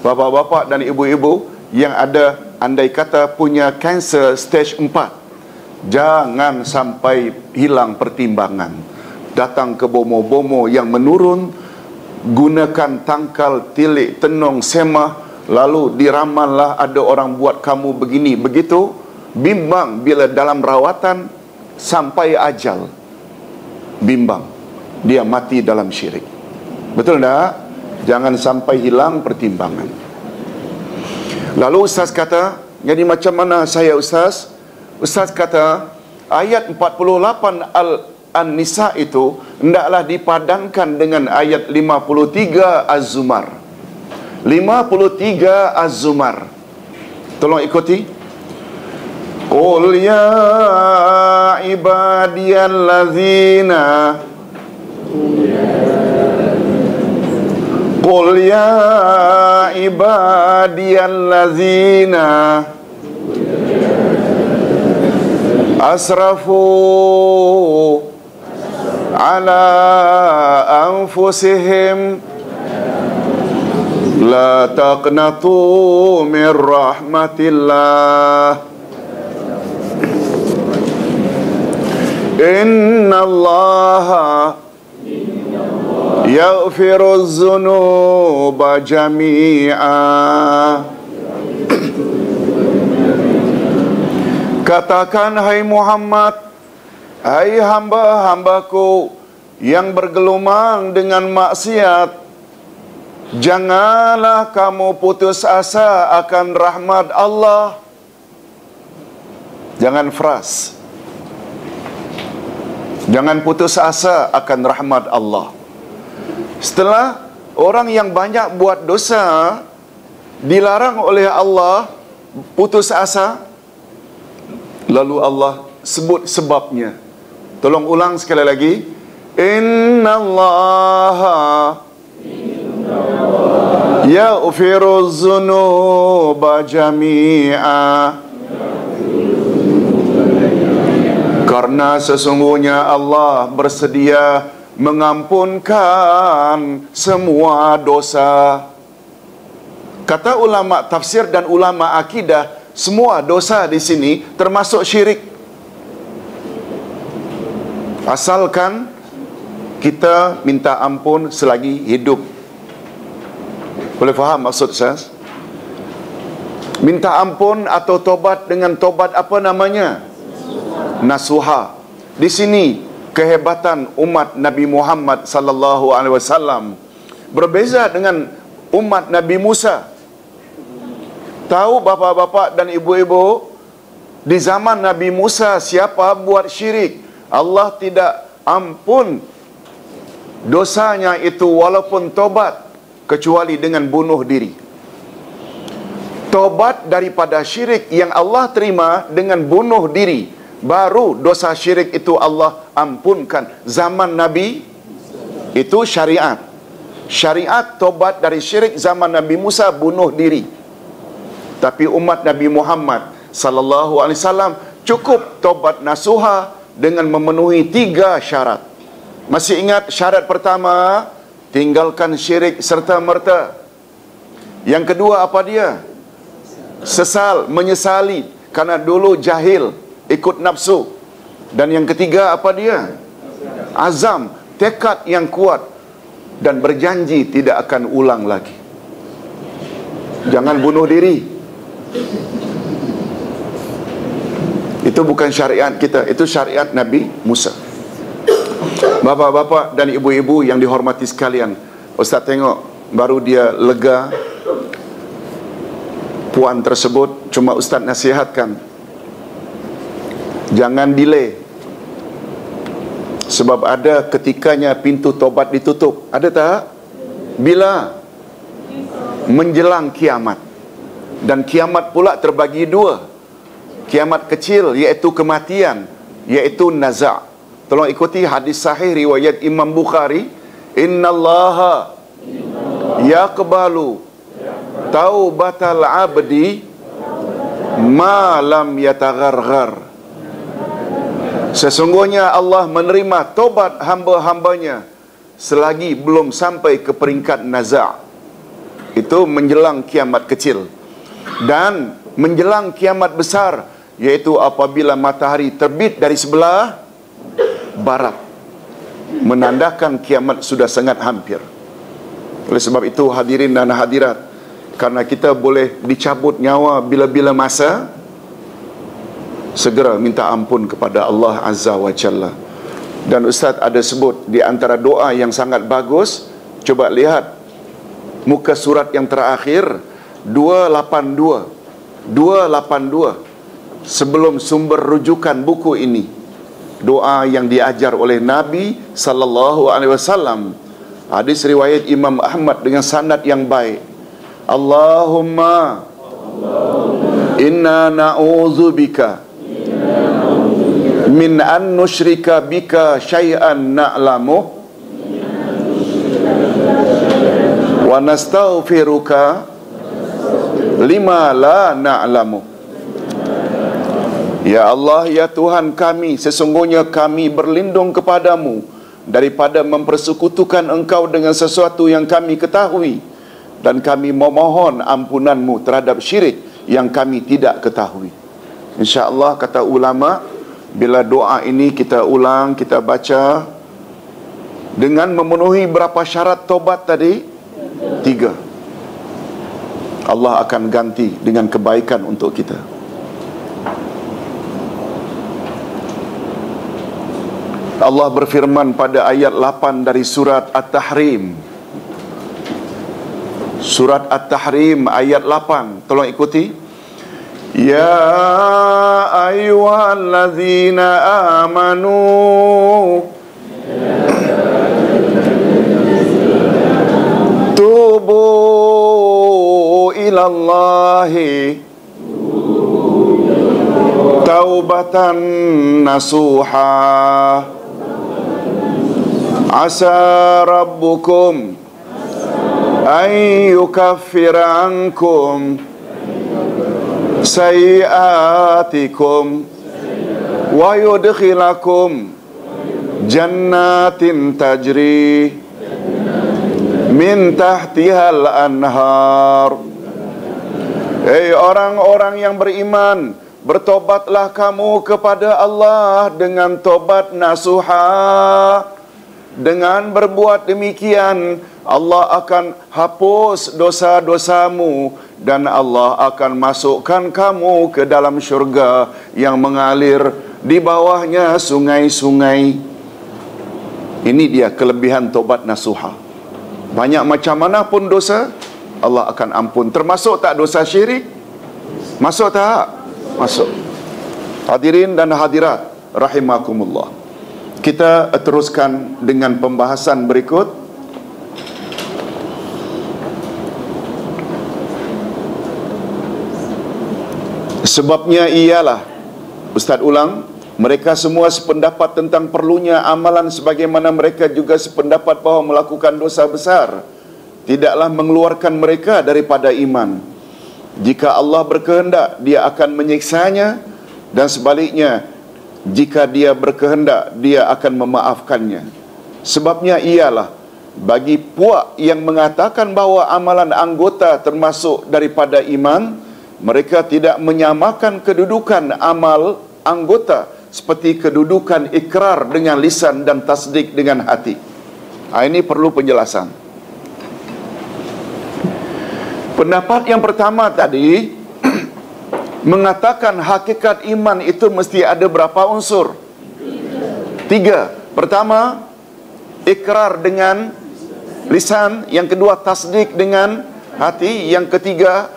bapa-bapa dan ibu-ibu yang ada andai kata punya kanser stage 4. Jangan sampai hilang pertimbangan. Datang ke bomo-bomo yang menurun, gunakan tangkal, tilik, tenung, semah, lalu diramallah ada orang buat kamu begini begitu. Bimbang bila dalam rawatan sampai ajal, bimbang dia mati dalam syirik. Betul tak? Jangan sampai hilang pertimbangan. Lalu Ustaz kata, jadi macam mana saya Ustaz? Ustaz kata, ayat 48 An-Nisa itu hendaklah dipadankan dengan ayat 53 Az-Zumar. 53 Az-Zumar. Tolong ikuti. Qul ya ibadiyallazina Qul ya ibadiyallazina asrafu ala anfusihim la taqnatu min rahmatillah innallaha yaghfiruz dzunuba jami'a. Katakan hai Muhammad, hai hamba-hambaku yang bergelumang dengan maksiat, janganlah kamu putus asa akan rahmat Allah. Jangan fras. Jangan putus asa akan rahmat Allah. Setelah orang yang banyak buat dosa dilarang oleh Allah putus asa, lalu Allah sebut sebabnya. Tolong ulang sekali lagi. Innallaha yaghfiruz dzunuba jami'a. Karena sesungguhnya Allah bersedia mengampunkan semua dosa. Kata ulama tafsir dan ulama akidah, semua dosa di sini termasuk syirik. Asalkan kita minta ampun selagi hidup. Boleh faham maksud saya? Minta ampun atau tobat dengan tobat apa namanya? Nasuha. Di sini kehebatan umat Nabi Muhammad sallallahu alaihi wasallam berbeza dengan umat Nabi Musa. Tahu bapa-bapa dan ibu-ibu, di zaman Nabi Musa siapa buat syirik, Allah tidak ampun dosanya itu walaupun tobat, kecuali dengan bunuh diri. Tobat daripada syirik yang Allah terima dengan bunuh diri, baru dosa syirik itu Allah ampunkan. Zaman Nabi itu syariat. Syariat tobat dari syirik zaman Nabi Musa bunuh diri. Tapi umat Nabi Muhammad sallallahu alaihi wasallam cukup tobat nasuha dengan memenuhi 3 syarat. Masih ingat syarat pertama? Tinggalkan syirik serta merta. Yang kedua apa dia? Sesal, menyesali karena dulu jahil, ikut nafsu. Dan yang ketiga apa dia? Azam, tekad yang kuat dan berjanji tidak akan ulang lagi. Jangan bunuh diri. Itu bukan syariat kita, itu syariat Nabi Musa. Bapa-bapa dan ibu-ibu yang dihormati sekalian, Ustaz tengok baru dia lega, puan tersebut. Cuma Ustaz nasihatkan, jangan delay. Sebab ada ketikanya pintu tobat ditutup. Ada tak? Bila? Menjelang kiamat. Dan kiamat pula terbagi 2. Kiamat kecil iaitu kematian, iaitu naza'. Tolong ikuti hadis sahih riwayat Imam Bukhari. Innallaha yaqbalu taubatal abdi ma lam yatagharghar. Sesungguhnya Allah menerima tobat hamba-hambanya selagi belum sampai ke peringkat naza'. Itu menjelang kiamat kecil. Dan menjelang kiamat besar, yaitu apabila matahari terbit dari sebelah barat, menandakan kiamat sudah sangat hampir. Oleh sebab itu hadirin dan hadirat, karena kita boleh dicabut nyawa bila-bila masa, segera minta ampun kepada Allah Azza wa Jalla. Dan Ustaz ada sebut di antara doa yang sangat bagus. Coba lihat muka surat yang terakhir 282 sebelum sumber rujukan buku ini. Doa yang diajar oleh Nabi sallallahu alaihi wasallam. Hadis riwayat Imam Ahmad dengan sanad yang baik. Allahumma inna na'udzubika min an nusyrika bika syai'an na'lamu wa nastaghfiruka lima la na'lamu. Ya Allah, ya Tuhan kami, sesungguhnya kami berlindung kepadamu daripada mempersekutukan Engkau dengan sesuatu yang kami ketahui, dan kami memohon ampunanmu terhadap syirik yang kami tidak ketahui. InsyaAllah, kata ulama, bila doa ini kita ulang, kita baca dengan memenuhi berapa syarat tobat tadi? 3. Allah akan ganti dengan kebaikan untuk kita. Allah berfirman pada ayat 8 dari surat At-Tahrim. Surat At-Tahrim ayat 8. Tolong ikuti. Ya ayyuhallazina amanu tubu ilallahi taubatan nasuha asa rabbukum an yukaffira ankum sayiatikum wa yudkhilakum jannatin tajri min tahtihal anhar. Hei orang-orang yang beriman, bertobatlah kamu kepada Allah dengan tobat nasuha. Dengan berbuat demikian, Allah akan hapus dosa-dosamu dan Allah akan masukkan kamu ke dalam syurga yang mengalir di bawahnya sungai-sungai. Ini dia kelebihan tobat nasuha. Banyak macam mana pun dosa, Allah akan ampun. Termasuk tak dosa syirik? Masuk tak? Masuk. Hadirin dan hadirat rahimakumullah. Kita teruskan dengan pembahasan berikut. Sebabnya ialah, Ustaz ulang, mereka semua sependapat tentang perlunya amalan sebagaimana mereka juga sependapat bahawa melakukan dosa besar tidaklah mengeluarkan mereka daripada iman. Jika Allah berkehendak, Dia akan menyiksanya, dan sebaliknya, jika Dia berkehendak, Dia akan memaafkannya. Sebabnya ialah, bagi puak yang mengatakan bahawa amalan anggota termasuk daripada iman, mereka tidak menyamakan kedudukan amal anggota seperti kedudukan ikrar dengan lisan dan tasdik dengan hati. Ini perlu penjelasan. Pendapat yang pertama tadi mengatakan hakikat iman itu mesti ada berapa unsur? 3. Pertama, ikrar dengan lisan. Yang kedua, tasdik dengan hati. Yang ketiga,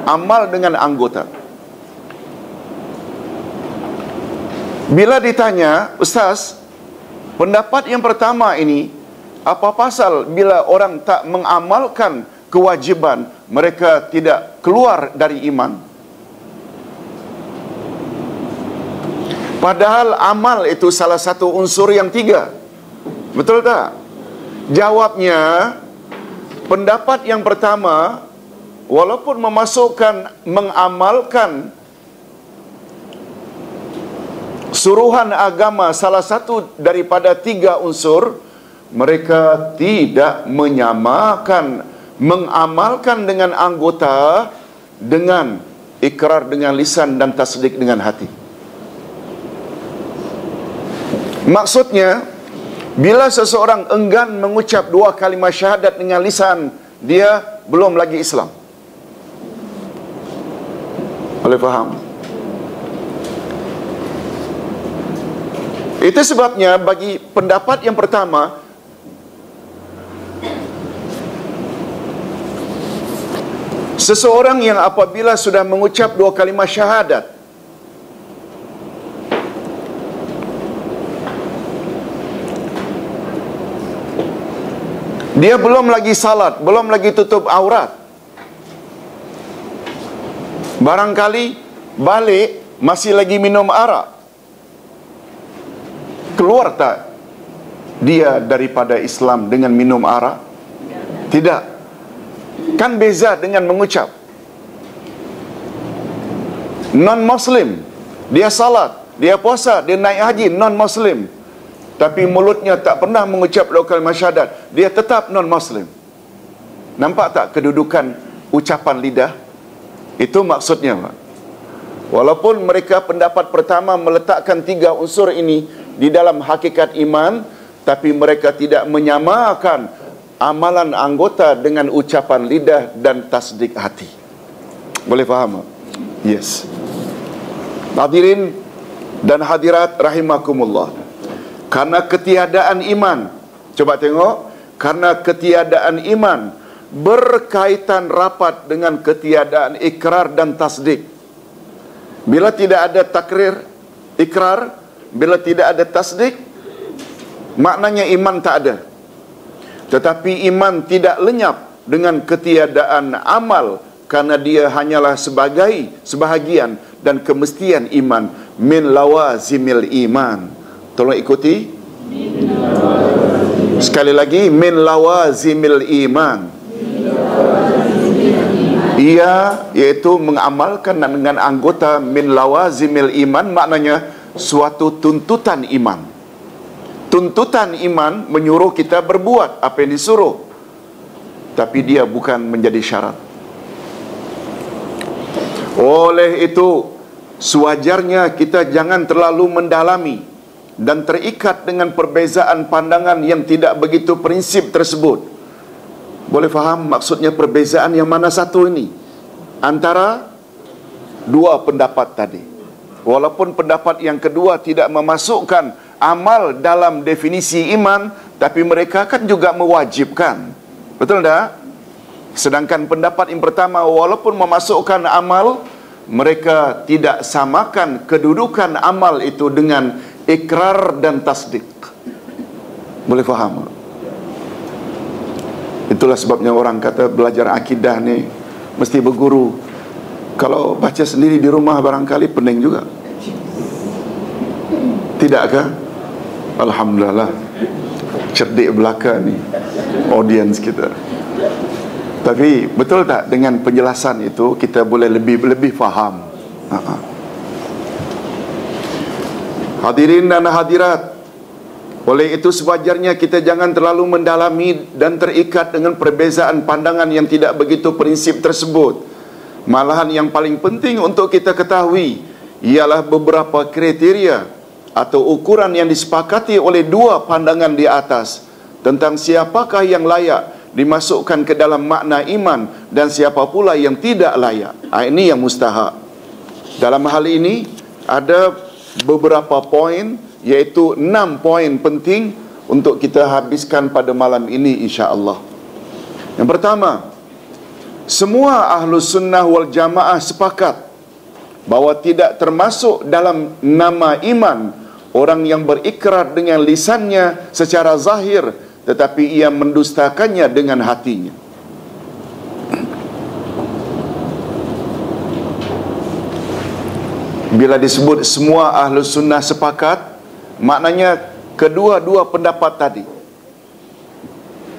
amal dengan anggota. Bila ditanya, Ustaz, pendapat yang pertama ini, apa pasal bila orang tak mengamalkan kewajiban, mereka tidak keluar dari iman? Padahal amal itu salah satu unsur yang 3. Betul tak? Jawabnya, pendapat yang pertama walaupun mengamalkan suruhan agama salah satu daripada 3 unsur, mereka tidak mengamalkan dengan anggota dengan ikrar dengan lisan dan tasdik dengan hati. Maksudnya, bila seseorang enggan mengucap 2 kalimah syahadat dengan lisan, dia belum lagi Islam. Boleh faham? Itu sebabnya bagi pendapat yang pertama, seseorang yang apabila sudah mengucap 2 kalimah syahadat, dia belum lagi salat, belum lagi tutup aurat, barangkali balik masih lagi minum arak, keluar tak dia daripada Islam dengan minum arak? Tidak. Kan beza dengan mengucap. Non-Muslim, dia salat, dia puasa, dia naik haji, non-Muslim, tapi mulutnya tak pernah mengucap 2 kalimah syahadat, dia tetap non-Muslim. Nampak tak kedudukan ucapan lidah? Itu maksudnya, Pak. Walaupun mereka pendapat pertama meletakkan 3 unsur ini di dalam hakikat iman, tapi mereka tidak menyamakan amalan anggota dengan ucapan lidah dan tasdik hati. Boleh faham? Yes. Hadirin dan hadirat rahimakumullah. Karena ketiadaan iman, coba tengok, karena ketiadaan iman berkaitan rapat dengan ketiadaan ikrar dan tasdik. Bila tidak ada takrir, ikrar, bila tidak ada tasdik, maknanya iman tak ada. Tetapi iman tidak lenyap dengan ketiadaan amal, karena dia hanyalah sebahagian dan kemestian iman. Min lawazimil iman. Tolong ikuti. Sekali lagi, min lawazimil iman. Ia iaitu mengamalkan dengan anggota min lawazimil iman, maknanya suatu tuntutan iman. Tuntutan iman menyuruh kita berbuat apa yang disuruh, tapi dia bukan menjadi syarat. Oleh itu, sewajarnya kita jangan terlalu mendalami dan terikat dengan perbezaan pandangan yang tidak begitu prinsip tersebut. Boleh faham maksudnya perbezaan yang mana satu ini? Antara 2 pendapat tadi. Walaupun pendapat yang kedua tidak memasukkan amal dalam definisi iman, tapi mereka kan juga mewajibkan. Betul tak? Sedangkan pendapat yang pertama, walaupun memasukkan amal, mereka tidak samakan kedudukan amal itu dengan ikrar dan tasdik. Boleh faham? Itulah sebabnya orang kata belajar akidah ni mesti berguru. Kalau baca sendiri di rumah barangkali pening juga. Tidakkah? Alhamdulillah, cerdik belaka ni audience kita. Tapi betul tak dengan penjelasan itu kita boleh lebih faham? Hadirin dan hadirat, oleh itu sewajarnya kita jangan terlalu mendalami dan terikat dengan perbezaan pandangan yang tidak begitu prinsip tersebut. Malahan yang paling penting untuk kita ketahui ialah beberapa kriteria atau ukuran yang disepakati oleh 2 pandangan di atas tentang siapakah yang layak dimasukkan ke dalam makna iman dan siapa pula yang tidak layak. Ini yang mustahak. Dalam hal ini ada beberapa poin, iaitu 6 poin penting untuk kita habiskan pada malam ini insya-Allah. Yang pertama, semua Ahlus Sunnah wal Jamaah sepakat bahawa tidak termasuk dalam nama iman orang yang berikrar dengan lisannya secara zahir, tetapi ia mendustakannya dengan hatinya. Bila disebut semua Ahlus Sunnah sepakat, maknanya kedua-dua pendapat tadi,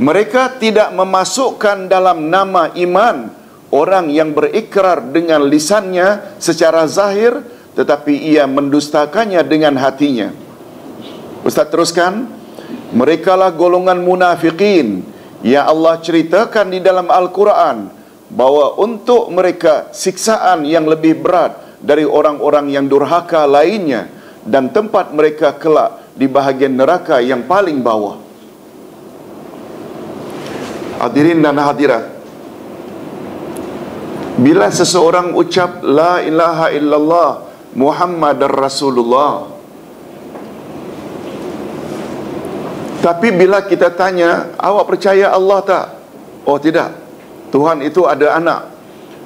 mereka tidak memasukkan dalam nama iman orang yang berikrar dengan lisannya secara zahir, tetapi ia mendustakannya dengan hatinya. Ustaz teruskan, merekalah golongan munafikin yang Allah ceritakan di dalam Al-Quran bahawa untuk mereka siksaan yang lebih berat dari orang-orang yang durhaka lainnya, dan tempat mereka kelak di bahagian neraka yang paling bawah. Hadirin dan hadirat, bila seseorang ucap la ilaha illallah Muhammadar Rasulullah, tapi bila kita tanya, awak percaya Allah tak? Oh tidak, Tuhan itu ada anak.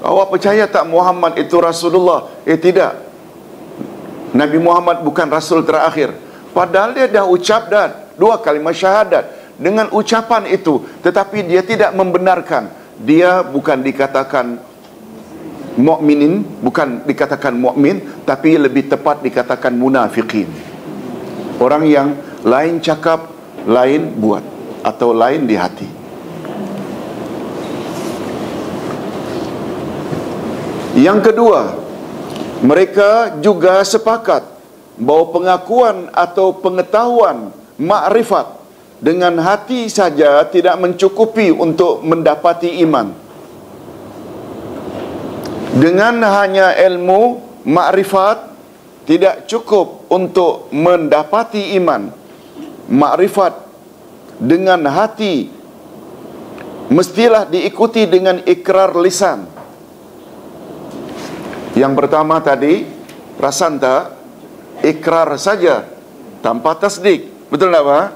Awak percaya tak Muhammad itu Rasulullah? Tidak, Nabi Muhammad bukan Rasul terakhir. Padahal dia dah ucap dah 2 kalimah syahadat dengan ucapan itu, tetapi dia tidak membenarkan. Dia bukan dikatakan mukminin, bukan dikatakan mukmin, tapi lebih tepat dikatakan munafikin. Orang yang lain cakap, lain buat, atau lain di hati. Yang kedua, mereka juga sepakat bahawa pengakuan atau pengetahuan makrifat dengan hati saja tidak mencukupi untuk mendapati iman. Dengan hanya ilmu makrifat tidak cukup untuk mendapati iman. Makrifat dengan hati mestilah diikuti dengan ikrar lisan. Yang pertama tadi, perasan tak? Ikrar saja tanpa tasdik. Betul tak, Pak?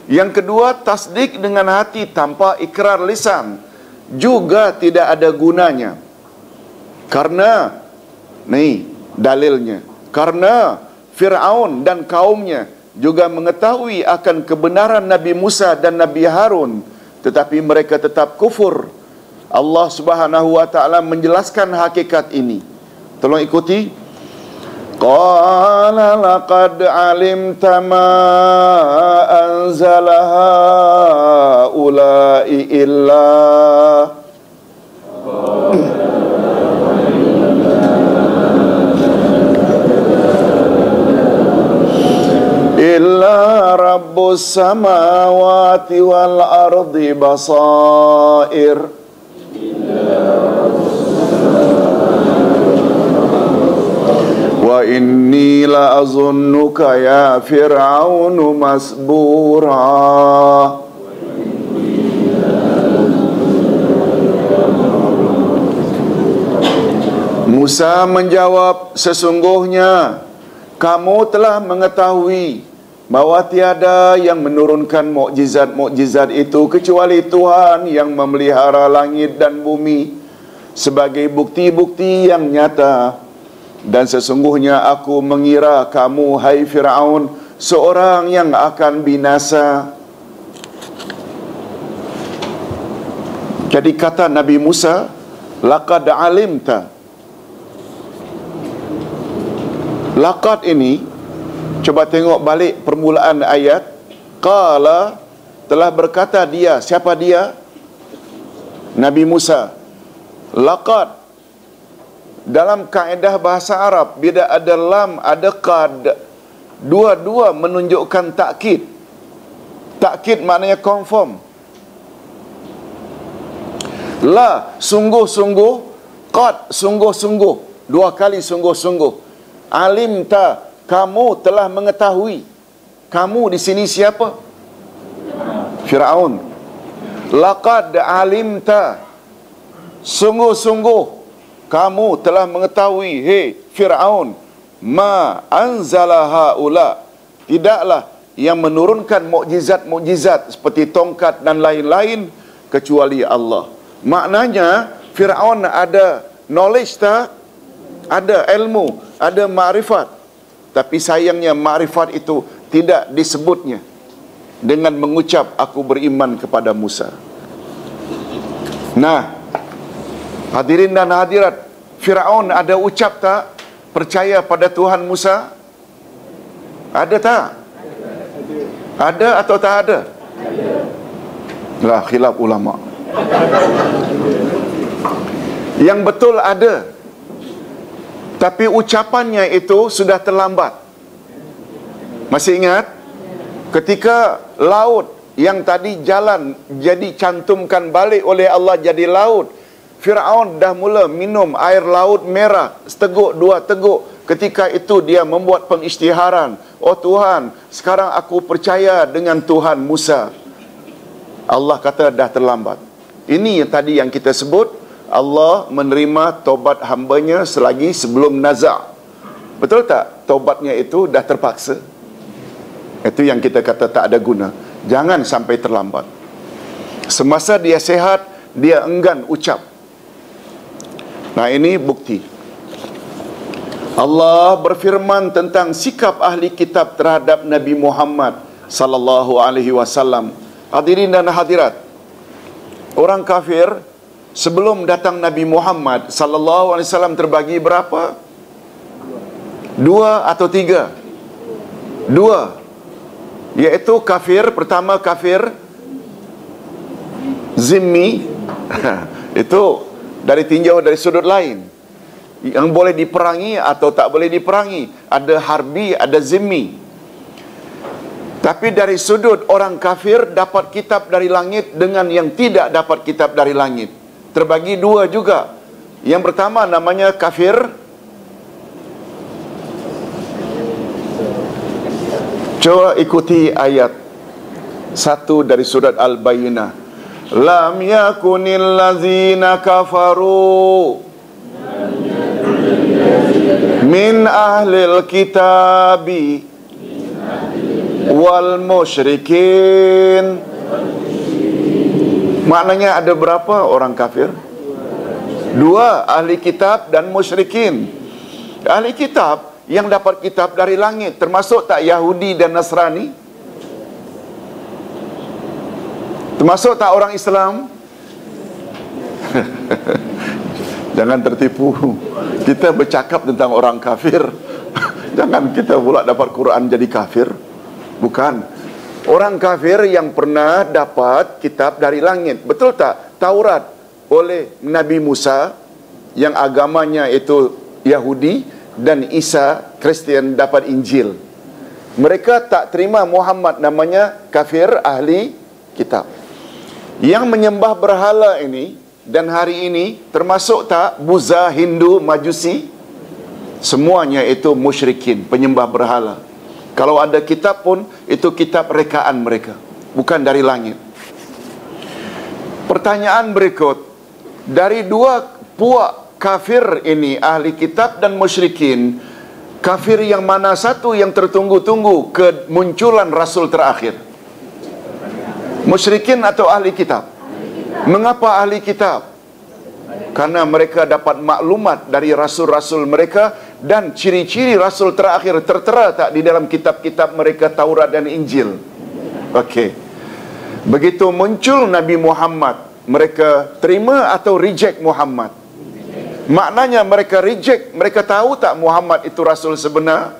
Yang kedua, tasdik dengan hati tanpa ikrar lisan juga tidak ada gunanya. Karena, nih dalilnya, karena Fir'aun dan kaumnya juga mengetahui akan kebenaran Nabi Musa dan Nabi Harun, tetapi mereka tetap kufur. Allah Subhanahu wa ta'ala menjelaskan hakikat ini. Tolong ikuti. Qala laqad alimta ma anzala haula'i illa rabbus samawati wal ardi basair. Wa inni la azunnuka ya Fir'aunu masbura. Musa menjawab, sesungguhnya kamu telah mengetahui bahawa tiada yang menurunkan mukjizat-mukjizat itu kecuali Tuhan yang memelihara langit dan bumi sebagai bukti-bukti yang nyata. Dan sesungguhnya aku mengira kamu, hai Fir'aun, seorang yang akan binasa. Jadi kata Nabi Musa, laqad alimta. Laqad ini, coba tengok balik permulaan ayat. Qala, telah berkata dia. Siapa dia? Nabi Musa. Laqad, dalam kaedah bahasa Arab, bila ada lam, ada qad, dua-dua menunjukkan takkid. Takkid maknanya confirm. La, sungguh-sungguh. Qad, sungguh-sungguh. 2 kali sungguh-sungguh. Alimta, kamu telah mengetahui. Kamu di sini siapa? Fir'aun. Laqad alimta, sungguh-sungguh kamu telah mengetahui, hei Fir'aun, ma anzala haula, tidaklah yang menurunkan mukjizat-mukjizat seperti tongkat dan lain-lain kecuali Allah. Maknanya Fir'aun ada knowledge tak? Ada ilmu, ada ma'rifat. Tapi sayangnya ma'rifat itu tidak disebutnya dengan mengucap aku beriman kepada Musa. Nah, hadirin dan hadirat, Fir'aun ada ucap tak percaya pada Tuhan Musa? Ada tak? Ada atau tak ada? Lah, khilaf ulama. Yang betul ada, tapi ucapannya itu sudah terlambat. Masih ingat? Ketika laut yang tadi jalan jadi cantumkan balik oleh Allah jadi laut, Fir'aun dah mula minum air laut merah seteguk dua teguk. Ketika itu dia membuat pengisytiharan, oh Tuhan, sekarang aku percaya dengan Tuhan Musa. Allah kata dah terlambat. Ini yang tadi yang kita sebut, Allah menerima taubat hambanya selagi sebelum nazar. Betul tak? Taubatnya itu dah terpaksa. Itu yang kita kata tak ada guna. Jangan sampai terlambat. Semasa dia sehat, dia enggan ucap. Nah, ini bukti. Allah berfirman tentang sikap ahli kitab terhadap Nabi Muhammad sallallahu alaihi wasallam. Hadirin dan hadirat, orang kafir sebelum datang Nabi Muhammad sallallahu alaihi wasallam terbagi berapa? 2 atau 3? 2. Iaitu kafir, pertama kafir zimmi. Itu dari tinjau dari sudut lain, yang boleh diperangi atau tak boleh diperangi. Ada harbi, ada zimmi. Tapi dari sudut orang kafir dapat kitab dari langit dengan yang tidak dapat kitab dari langit, terbagi 2 juga. Yang pertama namanya kafir coba ikuti ayat 1 dari surat Al-Bayyinah. Lam yakunil ladzina kafaru min ahlil kitabi wal musyrikin. Maknanya ada berapa orang kafir? 2, ahli kitab dan musyrikin. Ahli kitab yang dapat kitab dari langit, termasuk tak Yahudi dan Nasrani? Termasuk tak orang Islam? Jangan tertipu. Kita bercakap tentang orang kafir. Jangan kita pula dapat Quran jadi kafir. Bukan. Orang kafir yang pernah dapat kitab dari langit. Betul tak? Taurat oleh Nabi Musa yang agamanya itu Yahudi, dan Isa Kristian dapat Injil. Mereka tak terima Muhammad, namanya kafir ahli kitab. Yang menyembah berhala ini dan hari ini termasuk tak Buddha, Hindu, Majusi? Semuanya itu musyrikin, penyembah berhala. Kalau ada kitab pun itu kitab rekaan mereka, bukan dari langit. Pertanyaan berikut, dari 2 puak kafir ini, ahli kitab dan musyrikin, kafir yang mana satu yang tertunggu-tunggu kemunculan Rasul terakhir? Musyrikin atau ahli kitab? Mengapa ahli kitab? Karena mereka dapat maklumat dari rasul-rasul mereka, dan ciri-ciri Rasul terakhir tertera tak di dalam kitab-kitab mereka, Taurat dan Injil. Okey. Begitu muncul Nabi Muhammad, mereka terima atau reject Muhammad? Maknanya mereka reject. Mereka tahu tak Muhammad itu Rasul sebenar?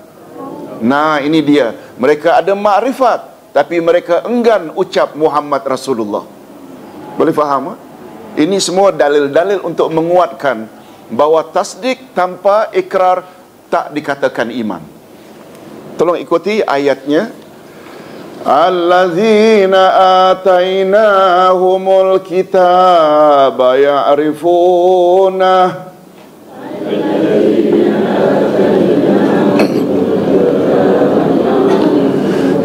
Nah, ini dia. Mereka ada makrifat, tapi mereka enggan ucap Muhammad Rasulullah. Boleh faham? Ini semua dalil-dalil untuk menguatkan bahawa tasdik tanpa ikrar tak dikatakan iman. Tolong ikuti ayatnya. Allazina atainahumul kitaba ya'rifunah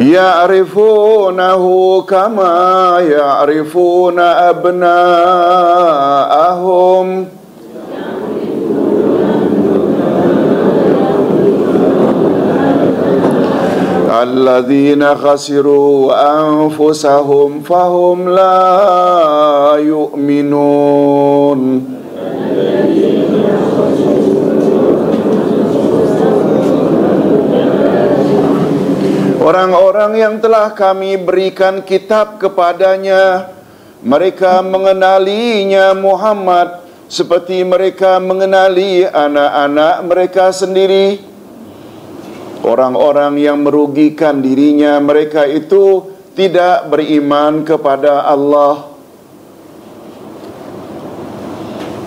ya'rifunahu kama ya'rifuna abna'ahum alladzina khasiru anfusahum fahum la yu'minun. Orang-orang yang telah kami berikan kitab kepadanya, mereka mengenalinya Muhammad seperti mereka mengenali anak-anak mereka sendiri. Orang-orang yang merugikan dirinya, mereka itu tidak beriman kepada Allah.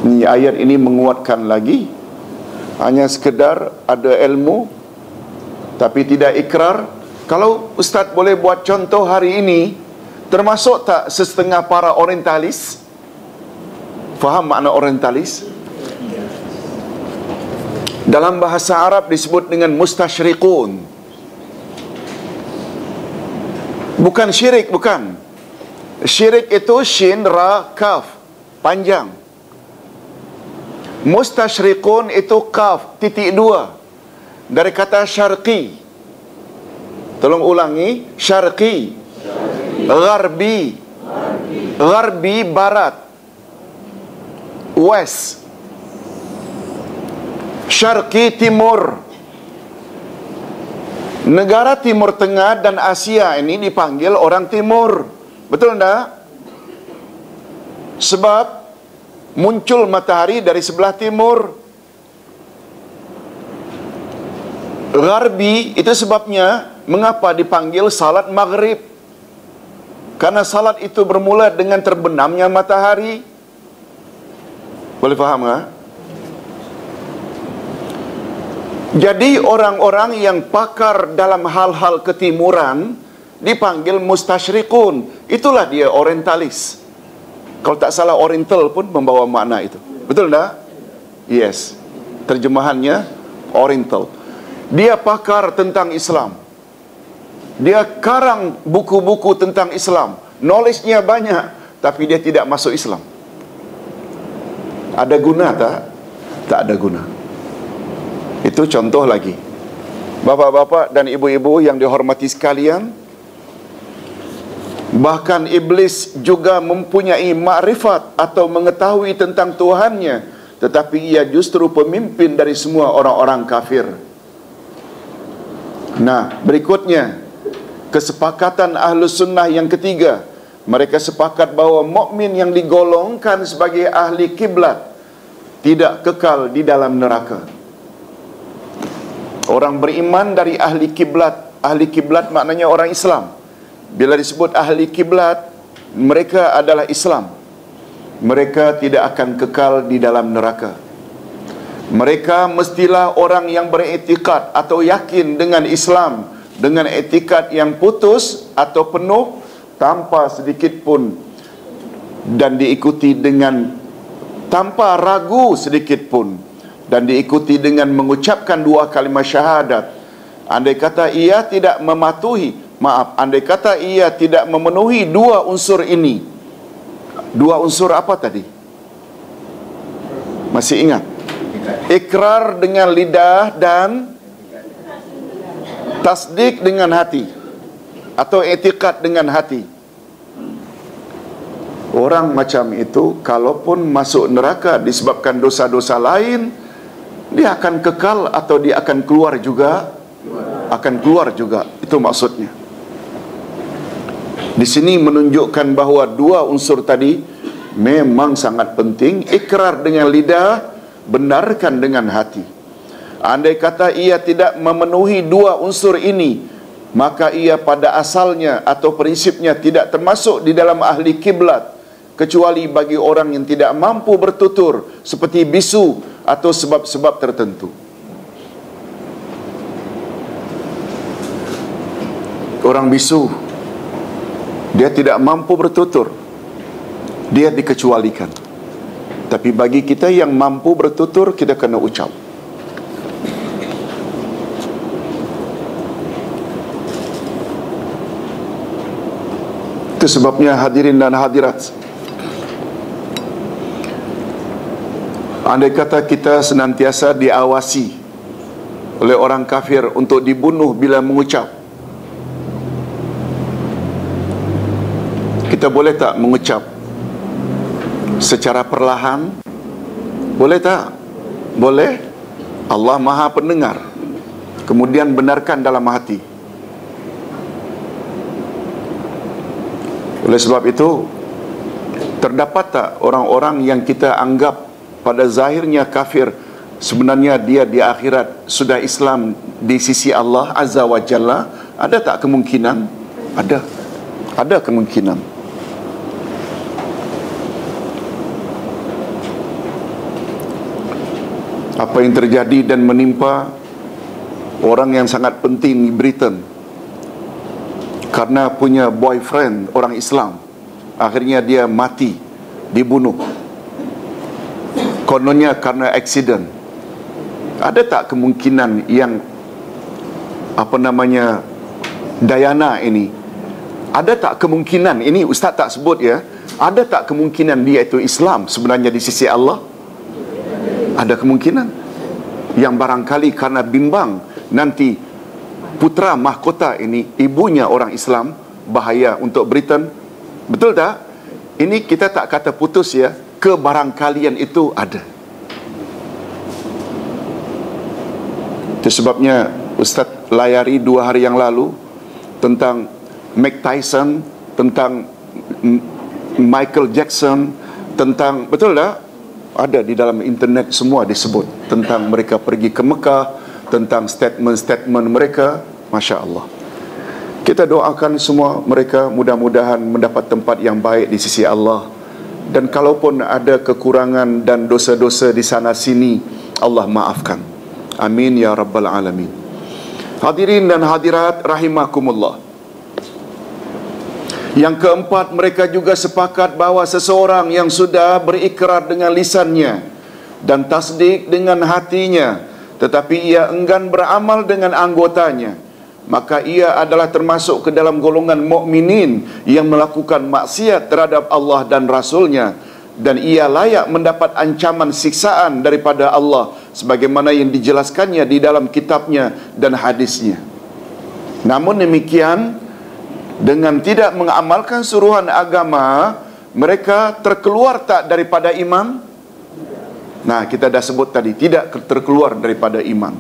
Ni ayat ini menguatkan lagi. Hanya sekedar ada ilmu tapi tidak ikrar. Kalau Ustaz boleh buat contoh hari ini, termasuk tak setengah para orientalis? Faham makna orientalis? Dalam bahasa Arab disebut dengan mustasyriqun. Bukan syirik, bukan. Syirik itu shin, ra, kaf, panjang. Mustasyriqun itu kaf, titik dua. Dari kata syarqi. Tolong ulangi. Syarqi. Gharbi. Gharbi, barat. West. Syarqi, timur. Negara Timur Tengah dan Asia ini dipanggil orang timur. Betul tak? Sebab muncul matahari dari sebelah timur. Gharbi itu sebabnya mengapa dipanggil salat maghrib. Karena salat itu bermula dengan terbenamnya matahari. Boleh faham tak? Jadi orang-orang yang pakar dalam hal-hal ketimuran dipanggil mustasyriqun. Itulah dia orientalis. Kalau tak salah oriental pun membawa makna itu. Betul tak? Yes. Terjemahannya oriental. Dia pakar tentang Islam. Dia karang buku-buku tentang Islam. Knowledge-nya banyak, tapi dia tidak masuk Islam. Ada guna tak? Tak ada guna. Itu contoh lagi. Bapak-bapak dan ibu-ibu yang dihormati sekalian, bahkan iblis juga mempunyai makrifat atau mengetahui tentang Tuhannya, tetapi ia justru pemimpin dari semua orang-orang kafir. Nah, berikutnya kesepakatan Ahlus Sunnah yang ketiga. Mereka sepakat bahawa mukmin yang digolongkan sebagai ahli kiblat tidak kekal di dalam neraka. Orang beriman dari ahli kiblat maknanya orang Islam. Bila disebut ahli kiblat, mereka adalah Islam. Mereka tidak akan kekal di dalam neraka. Mereka mestilah orang yang beriktikad atau yakin dengan Islam, dengan iktikad yang putus atau penuh tanpa sedikit pun, dan diikuti dengan tanpa ragu sedikit pun, dan diikuti dengan mengucapkan dua kalimat syahadat. Andai kata ia tidak andai kata ia tidak memenuhi dua unsur ini. Dua unsur apa tadi? Masih ingat? Ikrar dengan lidah dan tasdik dengan hati, atau i'tiqad dengan hati. Orang macam itu kalaupun masuk neraka disebabkan dosa-dosa lain, dia akan kekal atau dia akan keluar juga? Akan keluar juga. Itu maksudnya. Di sini menunjukkan bahawa dua unsur tadi memang sangat penting. Ikrar dengan lidah, benarkan dengan hati. Andai kata ia tidak memenuhi dua unsur ini, maka ia pada asalnya atau prinsipnya tidak termasuk di dalam ahli kiblat, kecuali bagi orang yang tidak mampu bertutur seperti bisu atau sebab-sebab tertentu. Orang bisu, dia tidak mampu bertutur, dia dikecualikan. Tapi bagi kita yang mampu bertutur, kita kena ucap. Itu sebabnya hadirin dan hadirat, andai kata kita senantiasa diawasi oleh orang kafir untuk dibunuh bila mengucap, kita boleh tak mengucap secara perlahan? Boleh tak? Boleh. Allah Maha Pendengar. Kemudian benarkan dalam hati. Oleh sebab itu, terdapat tak orang-orang yang kita anggap pada zahirnya kafir, sebenarnya dia di akhirat sudah Islam di sisi Allah Azza wa Jalla? Ada tak kemungkinan? Ada. Ada kemungkinan. apa yang terjadi dan menimpa orang yang sangat penting di Britain karena punya boyfriend orang Islam. Akhirnya dia mati, dibunuh. Kononnya karena accident. Ada tak kemungkinan yang Diana ini, ada tak kemungkinan, ini Ustaz tak sebut ya, ada tak kemungkinan dia itu Islam sebenarnya di sisi Allah? Ada kemungkinan yang barangkali karena bimbang nanti putra mahkota ini ibunya orang Islam, bahaya untuk Britain. Betul tak? Ini kita tak kata putus ya, kebarangkalian itu ada. Itu sebabnya Ustaz layari 2 hari yang lalu tentang Mike Tyson, tentang Michael Jackson, tentang, betul tak? Ada di dalam internet semua disebut tentang mereka pergi ke Mekah, tentang statement-statement mereka. Masya Allah. Kita doakan semua mereka mudah-mudahan mendapat tempat yang baik di sisi Allah. Dan kalaupun ada kekurangan dan dosa-dosa di sana sini, Allah maafkan. Amin ya Rabbal Alamin. Hadirin dan hadirat rahimakumullah. Yang keempat, mereka juga sepakat bahawa seseorang yang sudah berikrar dengan lisannya dan tasdik dengan hatinya, tetapi ia enggan beramal dengan anggotanya, maka ia adalah termasuk ke dalam golongan mukminin yang melakukan maksiat terhadap Allah dan Rasulnya, dan ia layak mendapat ancaman siksaan daripada Allah sebagaimana yang dijelaskannya di dalam kitabnya dan hadisnya. Namun demikian, dengan tidak mengamalkan suruhan agama, mereka terkeluar tak daripada iman? Nah, kita dah sebut tadi, tidak terkeluar daripada iman.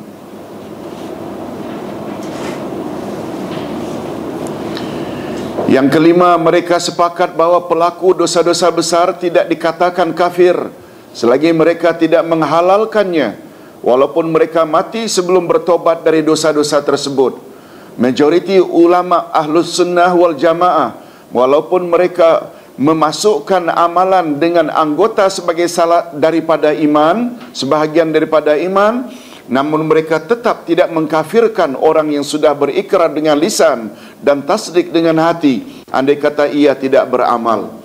Yang kelima, mereka sepakat bahawa pelaku dosa-dosa besar tidak dikatakan kafir selagi mereka tidak menghalalkannya, walaupun mereka mati sebelum bertobat dari dosa-dosa tersebut. Majoriti ulama Ahlus Sunnah wal Jamaah, walaupun mereka memasukkan amalan dengan anggota sebagai salah daripada iman, sebahagian daripada iman, namun mereka tetap tidak mengkafirkan orang yang sudah berikrar dengan lisan dan tasdik dengan hati, andai kata ia tidak beramal.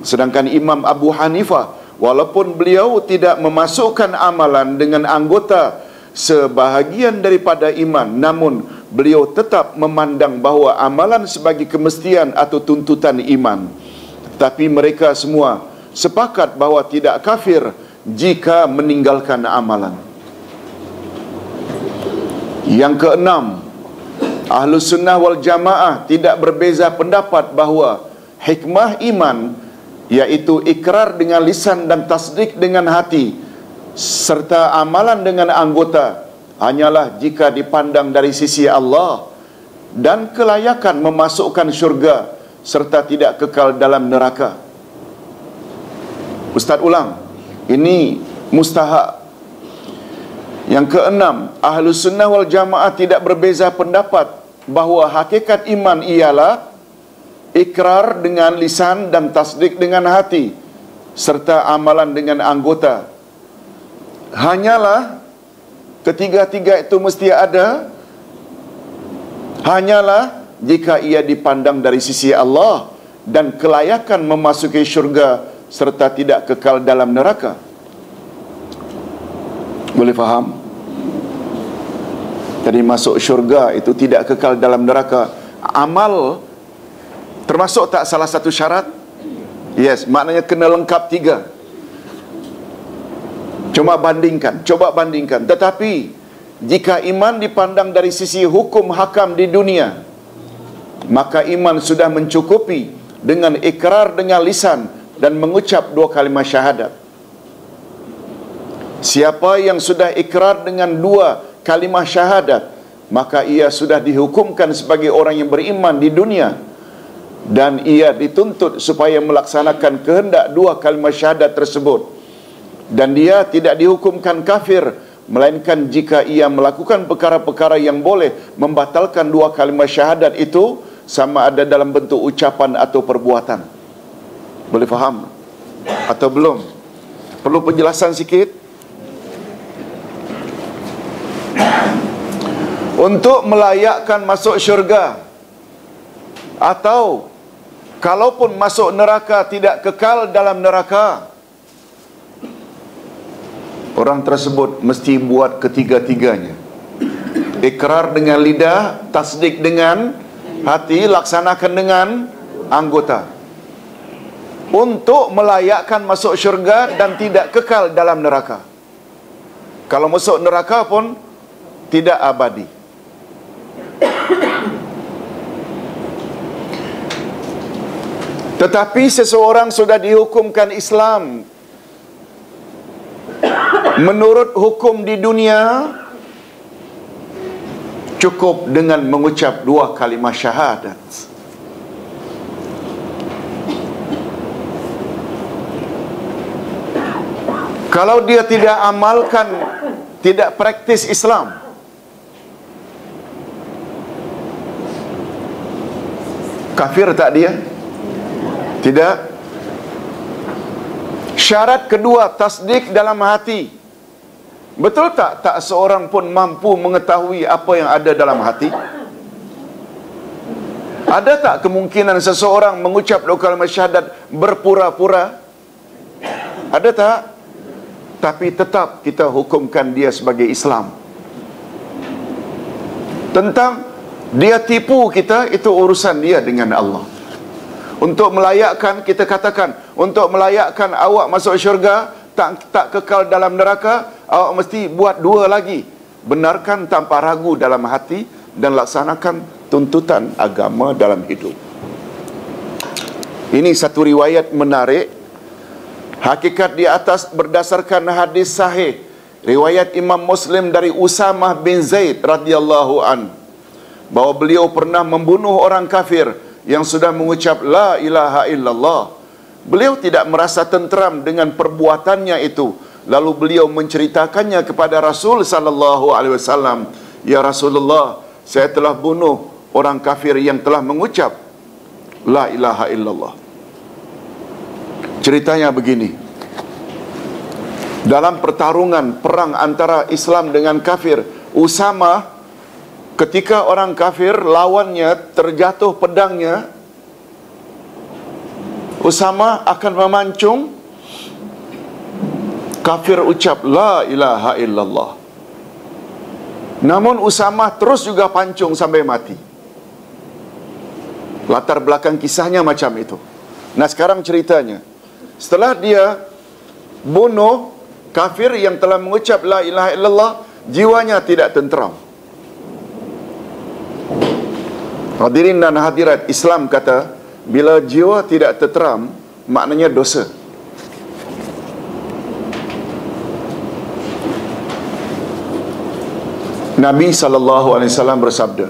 Sedangkan Imam Abu Hanifah, walaupun beliau tidak memasukkan amalan dengan anggota sebahagian daripada iman, namun beliau tetap memandang bahawa amalan sebagai kemestian atau tuntutan iman. Tapi mereka semua sepakat bahawa tidak kafir jika meninggalkan amalan. Yang keenam, Ahlus Sunnah wal Jamaah tidak berbeza pendapat bahawa hikmah iman, iaitu ikrar dengan lisan dan tasdik dengan hati serta amalan dengan anggota, hanyalah jika dipandang dari sisi Allah dan kelayakan memasukkan syurga serta tidak kekal dalam neraka. Ustaz ulang, ini mustahak. Yang keenam, Ahlus Sunnah wal Jamaah tidak berbeza pendapat bahawa hakikat iman ialah ikrar dengan lisan dan tasdik dengan hati serta amalan dengan anggota. Hanyalah ketiga-tiga itu mesti ada, hanyalah jika ia dipandang dari sisi Allah dan kelayakan memasuki syurga serta tidak kekal dalam neraka. Boleh faham? Jadi masuk syurga itu tidak kekal dalam neraka. Amal termasuk tak salah satu syarat? Yes, maknanya kena lengkap 3. Coba bandingkan. Tetapi jika iman dipandang dari sisi hukum hakam di dunia, maka iman sudah mencukupi dengan ikrar dengan lisan dan mengucap 2 kalimah syahadat. Siapa yang sudah ikrar dengan 2 kalimah syahadat, maka ia sudah dihukumkan sebagai orang yang beriman di dunia, dan ia dituntut supaya melaksanakan kehendak 2 kalimah syahadat tersebut. Dan dia tidak dihukumkan kafir, melainkan jika ia melakukan perkara-perkara yang boleh membatalkan 2 kalimah syahadat itu, sama ada dalam bentuk ucapan atau perbuatan. Boleh faham? Atau belum? Perlu penjelasan sikit? untuk melayakkan masuk syurga, atau kalaupun masuk neraka tidak kekal dalam neraka, orang tersebut mesti buat ketiga-tiganya. Ikrar dengan lidah, tasdik dengan hati, laksanakan dengan anggota, untuk melayakkan masuk syurga dan tidak kekal dalam neraka. Kalau masuk neraka pun tidak abadi. Tetapi seseorang sudah dihukumkan Islam menurut hukum di dunia, cukup dengan mengucap 2 kalimah syahadat. Kalau dia tidak amalkan, tidak praktis Islam, kafir tak dia? Tidak. Syarat kedua, tasdik dalam hati. Betul tak? Tak seorang pun mampu mengetahui apa yang ada dalam hati. Ada tak kemungkinan seseorang mengucap 2 kalimah syahadat berpura-pura? Ada tak? Tapi tetap kita hukumkan dia sebagai Islam. Tentang dia tipu kita, itu urusan dia dengan Allah. Untuk melayakkan, kita katakan, untuk melayakkan awak masuk syurga, tak kekal dalam neraka, awak mesti buat 2 lagi. Benarkan tanpa ragu dalam hati dan laksanakan tuntutan agama dalam hidup. Ini satu riwayat menarik. Hakikat di atas berdasarkan hadis sahih riwayat Imam Muslim dari Usamah bin Zaid radhiyallahu an, bahawa beliau pernah membunuh orang kafir yang sudah mengucap la ilaha illallah. Beliau tidak merasa tenteram dengan perbuatannya itu. Lalu beliau menceritakannya kepada Rasul sallallahu alaihi wasallam, "Ya Rasulullah, saya telah bunuh orang kafir yang telah mengucap la ilaha illallah." Ceritanya begini. Dalam pertarungan perang antara Islam dengan kafir, Usamah, ketika orang kafir lawannya terjatuh pedangnya, Usamah akan memancung, kafir ucap la ilaha illallah. Namun Usamah terus juga pancung sampai mati. Latar belakang kisahnya macam itu. Nah, sekarang ceritanya, setelah dia bunuh kafir yang telah mengucap la ilaha illallah, jiwanya tidak tenteram. Hadirin dan hadirat, Islam kata, bila jiwa tidak tenteram, maknanya dosa. Nabi SAW bersabda,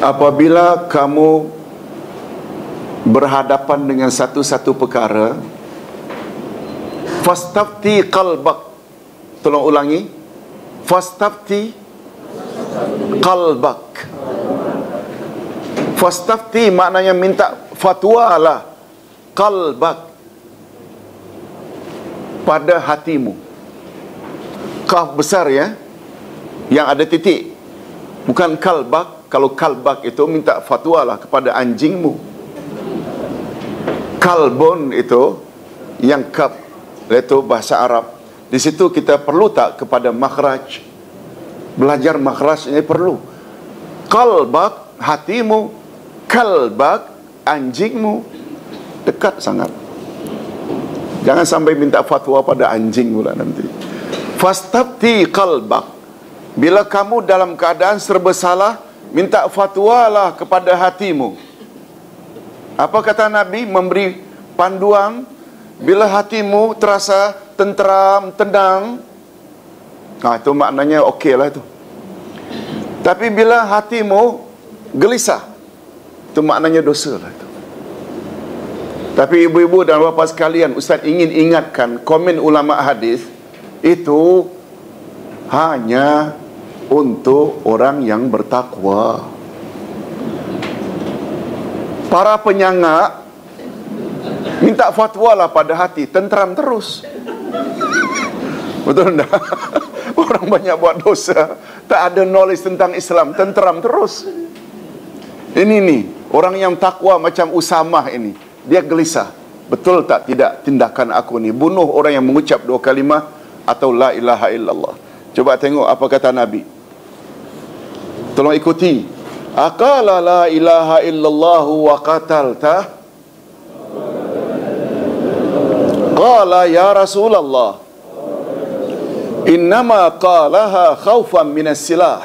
apabila kamu berhadapan dengan satu-satu perkara, fastafti qalbak. Tolong ulangi. Fastafti qalbak. Fastafti maknanya minta fatwa lah. Qalbak, pada hatimu. Kaf besar ya, yang ada titik. Bukan kalbak. Kalau kalbak itu minta fatwa lah kepada anjingmu. Kalbun itu yang kaf, itu bahasa Arab. Di situ kita perlu tak kepada makhraj? Belajar makhraj ini perlu. Kalbak, hatimu. Kalbak, anjingmu. Dekat sangat. Jangan sampai minta fatwa pada anjing pula nanti. Fastafti qalbak. Bila kamu dalam keadaan serba salah, minta fatwalah kepada hatimu. Apa kata Nabi? Memberi panduan. Bila hatimu terasa tenteram, tenang, nah itu maknanya okey lah itu. Tapi bila hatimu gelisah, itu maknanya dosa lah itu. Tapi ibu-ibu dan bapa sekalian, Ustaz ingin ingatkan, komen ulama hadis itu hanya untuk orang yang bertakwa. Para penyangak minta fatwa lah pada hati, tenteram terus. Betul tak? Orang banyak buat dosa, tak ada knowledge tentang Islam, tenteram terus. Ini nih, orang yang takwa macam Usamah ini, dia gelisah. Betul tak tidak tindakan aku ni bunuh orang yang mengucap 2 kalimah atau la ilaha illallah. Coba tengok apa kata Nabi. Tolong ikuti. Aqala la ilaha illallah wa qatalta. Qala ya Rasulullah, innama qalaha khawfan minas silah.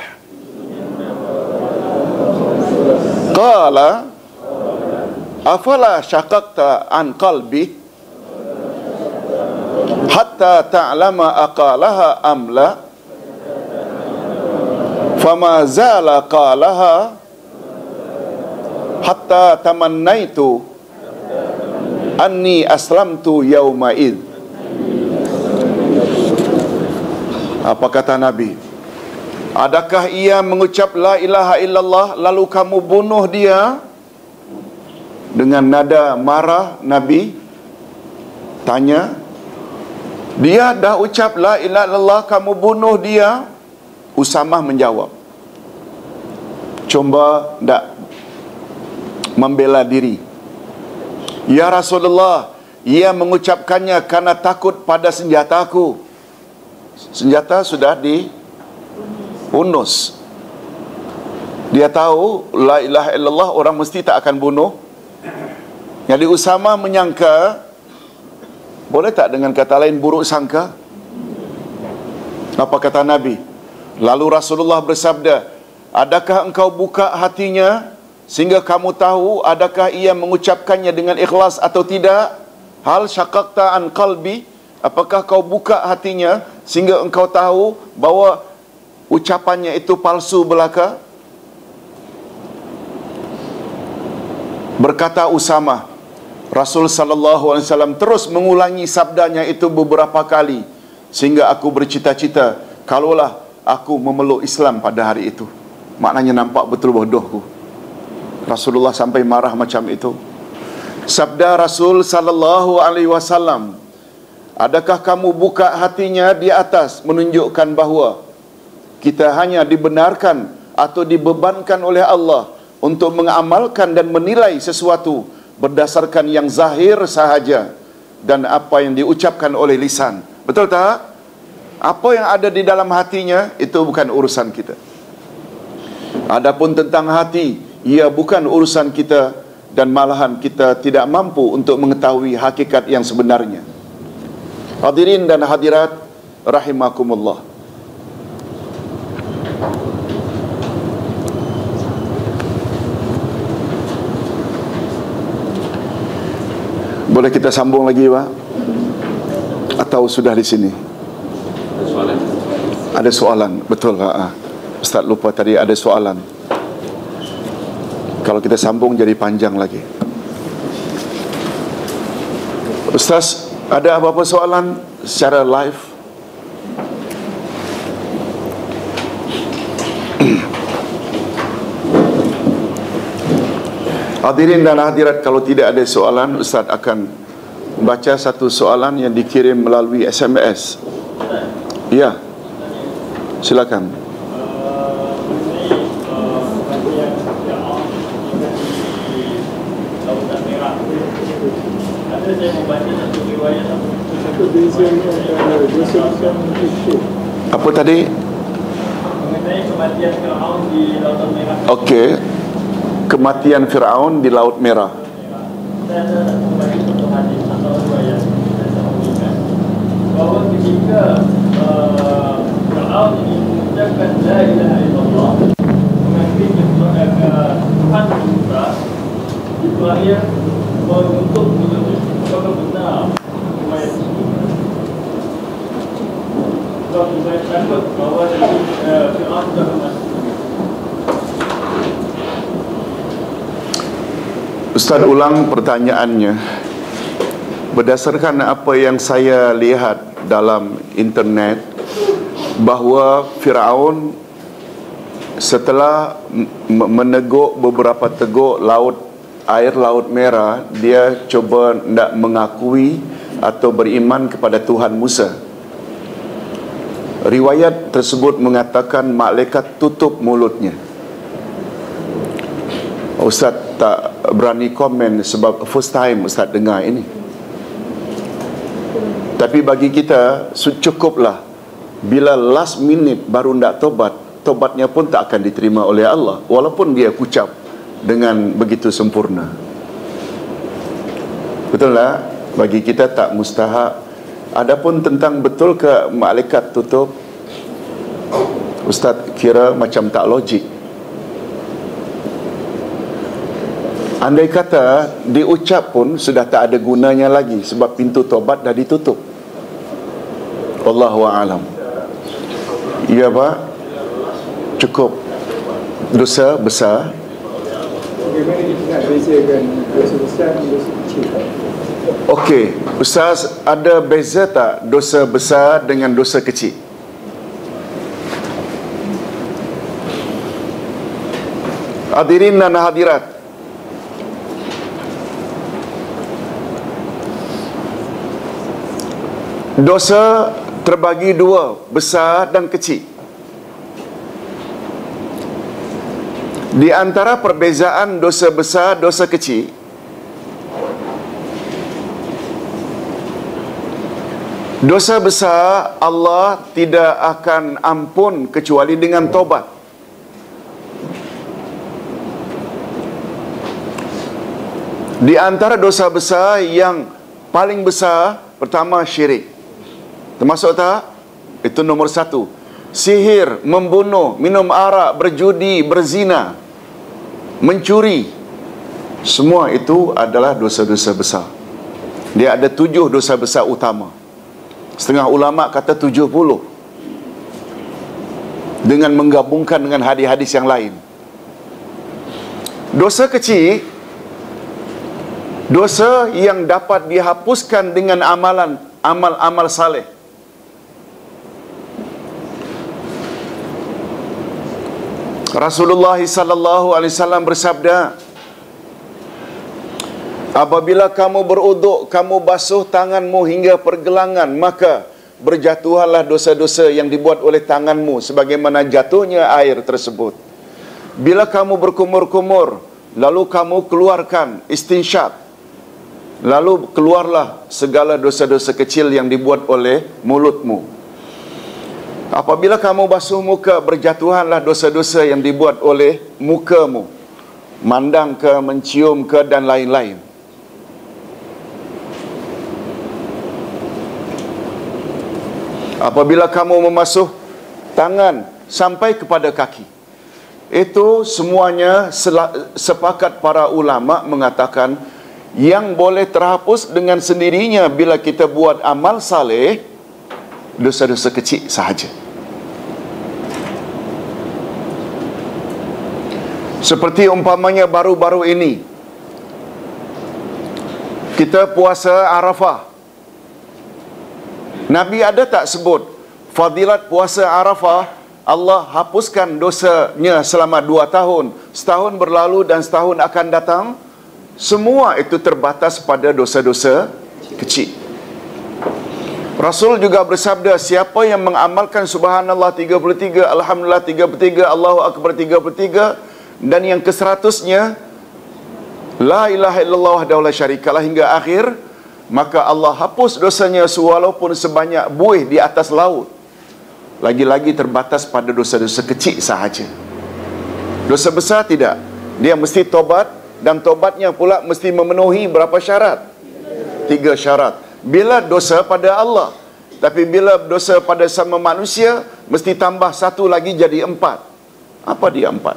Qala afala syaqaqta an qalbi hatta ta'lama aqalaha am la. Fama zala qalaha hatta tamannaitu anni aslamtu yawma id. Apa kata Nabi? Adakah ia mengucap la ilaha illallah lalu kamu bunuh dia? Dengan nada marah Nabi tanya, dia dah ucap la ilaha illallah, kamu bunuh dia? Usamah menjawab, cuba tak membela diri. Ya Rasulullah, ia mengucapkannya karena takut pada senjataku. Senjata sudah diunus. Dia tahu la ilaha illallah orang mesti tak akan bunuh. Jadi Usamah menyangka, boleh tak dengan kata lain buruk sangka? Apa kata Nabi? Lalu Rasulullah bersabda, adakah engkau buka hatinya sehingga kamu tahu adakah ia mengucapkannya dengan ikhlas atau tidak? Hal syaqaqta an qalbi, apakah kau buka hatinya sehingga engkau tahu bahawa ucapannya itu palsu belaka? Berkata Usamah, Rasul sallallahu alaihi wasallam terus mengulangi sabdanya itu beberapa kali sehingga aku bercita-cita kalaulah aku memeluk Islam pada hari itu. Maknanya nampak betul bodohku. Rasulullah sampai marah macam itu. Sabda Rasul sallallahu alaihi wasallam, adakah kamu buka hatinya di atas, menunjukkan bahawa kita hanya dibenarkan atau dibebankan oleh Allah untuk mengamalkan dan menilai sesuatu berdasarkan yang zahir sahaja dan apa yang diucapkan oleh lisan. Betul tak? Apa yang ada di dalam hatinya itu bukan urusan kita. Adapun tentang hati, ia bukan urusan kita dan malahan kita tidak mampu untuk mengetahui hakikat yang sebenarnya. Hadirin dan hadirat rahimakumullah. Boleh kita sambung lagi, Pak? Atau sudah di sini? Ada soalan, betul Pak. Ustaz lupa tadi ada soalan. Kalau kita sambung jadi panjang lagi. Ustaz, ada apa-apa soalan secara live? Hadirin dan hadirat, kalau tidak ada soalan, Ustaz akan baca satu soalan yang dikirim melalui SMS. Ya, silakan. Apa tadi? Mengenai kematian Fir'aun di Lautan Merah. Okey. Kematian Fir'aun di Laut Merah. Saya ada membaca satu hadis atau riwayat bahawa ketika Fir'aun ini mengucapkan la ilaha illallah, mengakui Tuhan Musa, Ibrahim untuk menuntut apakah benar riwayat ini. Sebab Ibrahim takut bahawa Fir'aun sudah masuk. Ustaz ulang pertanyaannya. Berdasarkan apa yang saya lihat dalam internet, bahawa Fir'aun setelah meneguk beberapa teguk air Laut Merah, dia cuba tidak mengakui atau beriman kepada Tuhan Musa. Riwayat tersebut mengatakan malaikat tutup mulutnya. Ustaz tak berani komen sebab first time Ustaz dengar ini. Tapi bagi kita cukuplah bila last minute baru nak tobat, tobatnya pun tak akan diterima oleh Allah walaupun dia ucap dengan begitu sempurna. Betul tak? Bagi kita tak mustahak. Adapun tentang betul ke malaikat tutup, Ustaz kira macam tak logik. Andai kata diucap pun sudah tak ada gunanya lagi sebab pintu tobat dah ditutup. Wallahu a'lam. Ya Pak, cukup dosa besar. Bagaimana kita nak bezakan dosa besar dan dosa kecil? Okey, Ustaz, ada beza tak dosa besar dengan dosa kecil? Hadirin dan hadirat, dosa terbagi dua, besar dan kecil. Di antara perbezaan dosa besar, dosa kecil, dosa besar Allah tidak akan ampun kecuali dengan tobat. Di antara dosa besar yang paling besar, pertama syirik. Termasuk tak? Itu nombor satu. Sihir, membunuh, minum arak, berjudi, berzina, mencuri. Semua itu adalah dosa-dosa besar. Dia ada 7 dosa besar utama. Setengah ulama kata 70, dengan menggabungkan dengan hadis-hadis yang lain. Dosa kecil, dosa yang dapat dihapuskan dengan amalan, amal-amal saleh. Rasulullah sallallahu alaihi wasallam bersabda, apabila kamu beruduk, kamu basuh tanganmu hingga pergelangan, maka berjatuhanlah dosa-dosa yang dibuat oleh tanganmu sebagaimana jatuhnya air tersebut. Bila kamu berkumur-kumur, lalu kamu keluarkan istinsyaq, lalu keluarlah segala dosa-dosa kecil yang dibuat oleh mulutmu. Apabila kamu basuh muka, berjatuhanlah dosa-dosa yang dibuat oleh mukamu, mandang ke, mencium ke, dan lain-lain. Apabila kamu memasuh tangan sampai kepada kaki, itu semuanya sepakat para ulama mengatakan yang boleh terhapus dengan sendirinya bila kita buat amal saleh, dosa-dosa kecil sahaja. Seperti umpamanya baru-baru ini kita puasa Arafah. Nabi ada tak sebut fadilat puasa Arafah? Allah hapuskan dosanya selama 2 tahun, setahun berlalu dan setahun akan datang. Semua itu terbatas pada dosa-dosa kecil. Rasul juga bersabda, siapa yang mengamalkan subhanallah 33, alhamdulillah 33, Allahu akbar 33 dan yang ke-100-nya la ilaha illallah wahdahu la syarikalah hingga akhir, maka Allah hapus dosanya walaupun sebanyak buih di atas laut. Lagi-lagi terbatas pada dosa-dosa kecil sahaja. Dosa besar tidak. Dia mesti tobat, dan tobatnya pula mesti memenuhi berapa syarat? 3 syarat. Bila dosa pada Allah, tapi bila dosa pada sama manusia, mesti tambah 1 lagi jadi 4. Apa dia 4?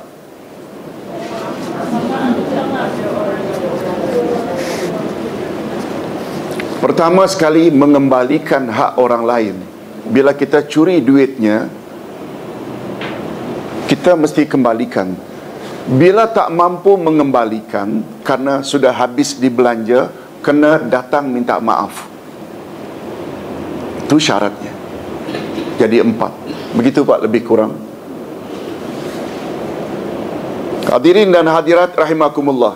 Pertama sekali, mengembalikan hak orang lain. Bila kita curi duitnya, kita mesti kembalikan. Bila tak mampu mengembalikan karena sudah habis dibelanja, kena datang minta maaf. Itu syaratnya. Jadi 4. Begitu Pak, lebih kurang. Hadirin dan hadirat rahimakumullah,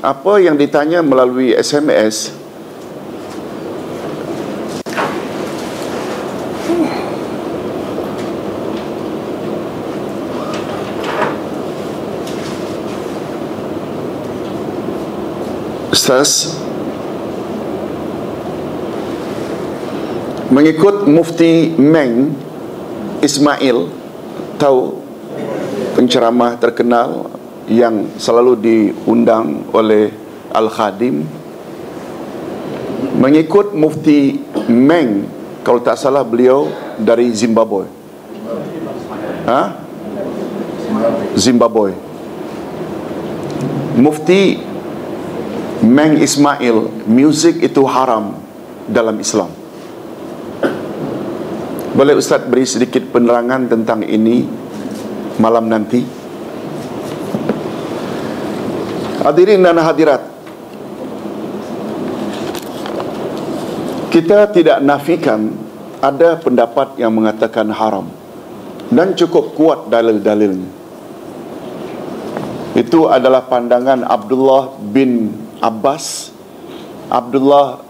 apa yang ditanya melalui SMS, Ustaz, mengikut Mufti Meng Ismail, tahu penceramah terkenal yang selalu diundang oleh Al-Khadim, mengikut Mufti Meng, kalau tak salah beliau dari Zimbabwe. Zimbabwe. Mufti Meng Ismail, muzik itu haram dalam Islam. Boleh Ustaz beri sedikit penerangan tentang ini malam nanti? Hadirin dan hadirat, kita tidak nafikan ada pendapat yang mengatakan haram, dan cukup kuat dalil-dalilnya. Itu adalah pandangan Abdullah bin Abbas, Abdullah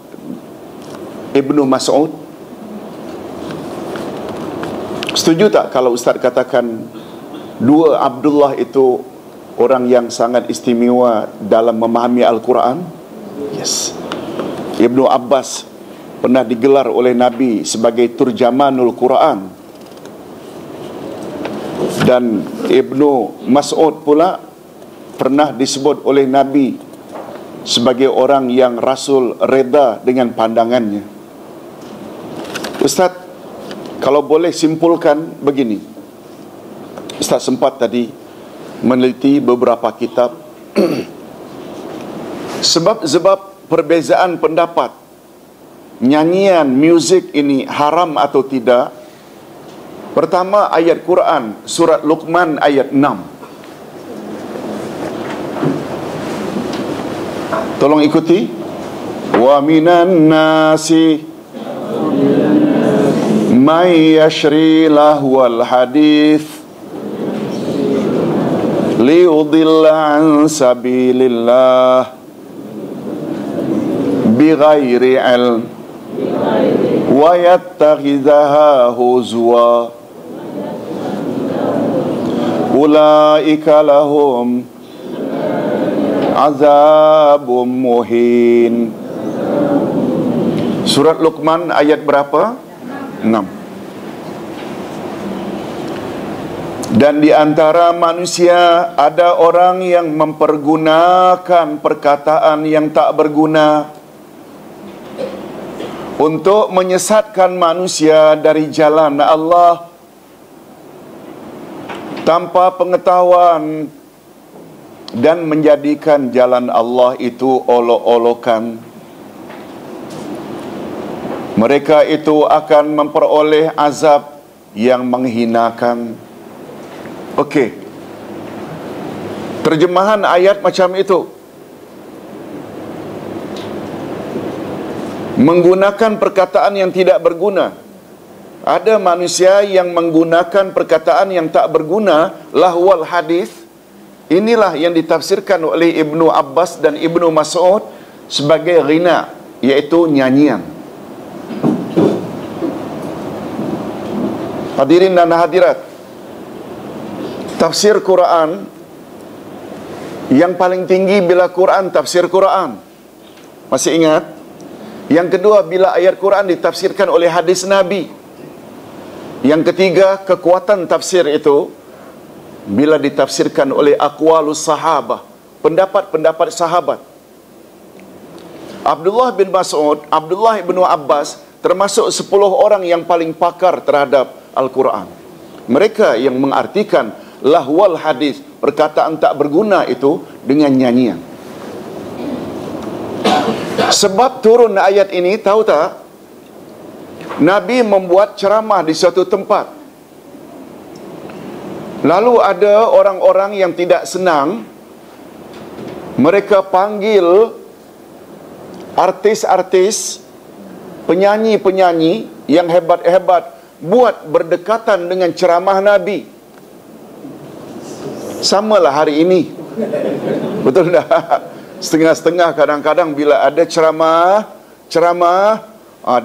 ibnu Mas'ud. Setuju tak kalau Ustaz katakan dua Abdullah itu orang yang sangat istimewa dalam memahami Al-Quran? Yes. Ibnu Abbas pernah digelar oleh Nabi sebagai turjamanul Quran, dan Ibnu Mas'ud pula pernah disebut oleh Nabi sebagai orang yang Rasul reda dengan pandangannya. Ustaz, kalau boleh simpulkan begini, Ustaz sempat tadi meneliti beberapa kitab sebab perbezaan pendapat nyanyian, muzik ini haram atau tidak. Pertama, ayat Quran surat Luqman ayat 6. Tolong ikuti. Wa minan nasi may yashri lahwal hadith liyudilla an sabilillah bighairi ilm wa yattakhidhaha huzwa ulaika lahum azabum muhin. Surat Luqman ayat berapa? 6. Dan di antara manusia ada orang yang mempergunakan perkataan yang tak berguna untuk menyesatkan manusia dari jalan Allah tanpa pengetahuan, dan menjadikan jalan Allah itu olok-olokan. Mereka itu akan memperoleh azab yang menghinakan. Okey, terjemahan ayat macam itu. Menggunakan perkataan yang tidak berguna. Ada manusia yang menggunakan perkataan yang tak berguna, lahwal hadis. Inilah yang ditafsirkan oleh Ibnu Abbas dan Ibnu Mas'ud sebagai ghina, iaitu nyanyian. Hadirin dan hadirat, tafsir Quran yang paling tinggi bila Quran tafsir Quran. Masih ingat? Yang kedua, bila ayat Quran ditafsirkan oleh hadis Nabi. Yang ketiga, kekuatan tafsir itu bila ditafsirkan oleh aqwalus sahabah, pendapat-pendapat sahabat. Abdullah bin Mas'ud, Abdullah bin Abbas termasuk 10 orang yang paling pakar terhadap Al-Quran. Mereka yang mengartikan lahwal hadis, perkataan tak berguna itu, dengan nyanyian. Sebab turun ayat ini, tahu tak? Nabi membuat ceramah di suatu tempat. Lalu ada orang-orang yang tidak senang. Mereka panggil artis-artis, penyanyi-penyanyi yang hebat-hebat buat berdekatan dengan ceramah Nabi. Samalah hari ini. Betul tak? Setengah-setengah kadang-kadang bila ada ceramah,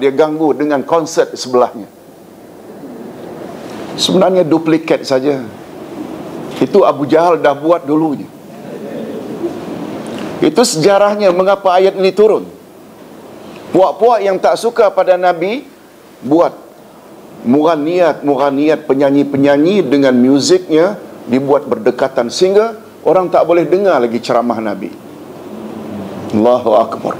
dia ganggu dengan konsert sebelahnya. Sebenarnya duplikat saja. Itu Abu Jahal dah buat dulunya. Itu sejarahnya mengapa ayat ini turun. Puak-puak yang tak suka pada Nabi buat mughaniyat, penyanyi-penyanyi dengan muziknya dibuat berdekatan sehingga orang tak boleh dengar lagi ceramah Nabi. Allahu Akbar.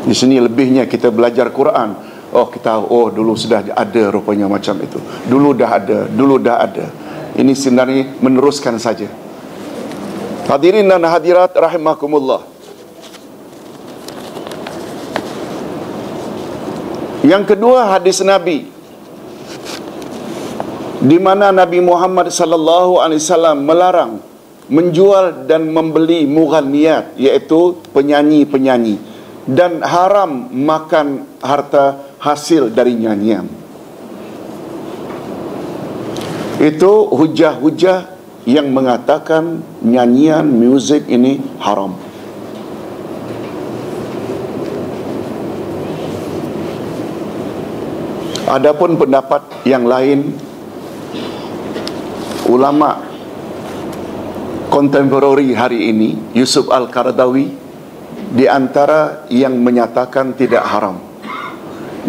Di sini lebihnya kita belajar Quran. Oh, kita dulu sudah ada rupanya macam itu. Dulu dah ada. Ini sebenarnya meneruskan saja. Hadirin dan hadirat rahimakumullah. Yang kedua, hadis Nabi di mana Nabi Muhammad sallallahu alaihi wasallam melarang menjual dan membeli mughaniyat, iaitu penyanyi-penyanyi, dan haram makan harta hasil dari nyanyian. Itu hujah-hujah yang mengatakan nyanyian, muzik ini haram. Adapun pendapat yang lain, ulama kontemporari hari ini, Yusuf Al-Qaradawi, di antara yang menyatakan tidak haram.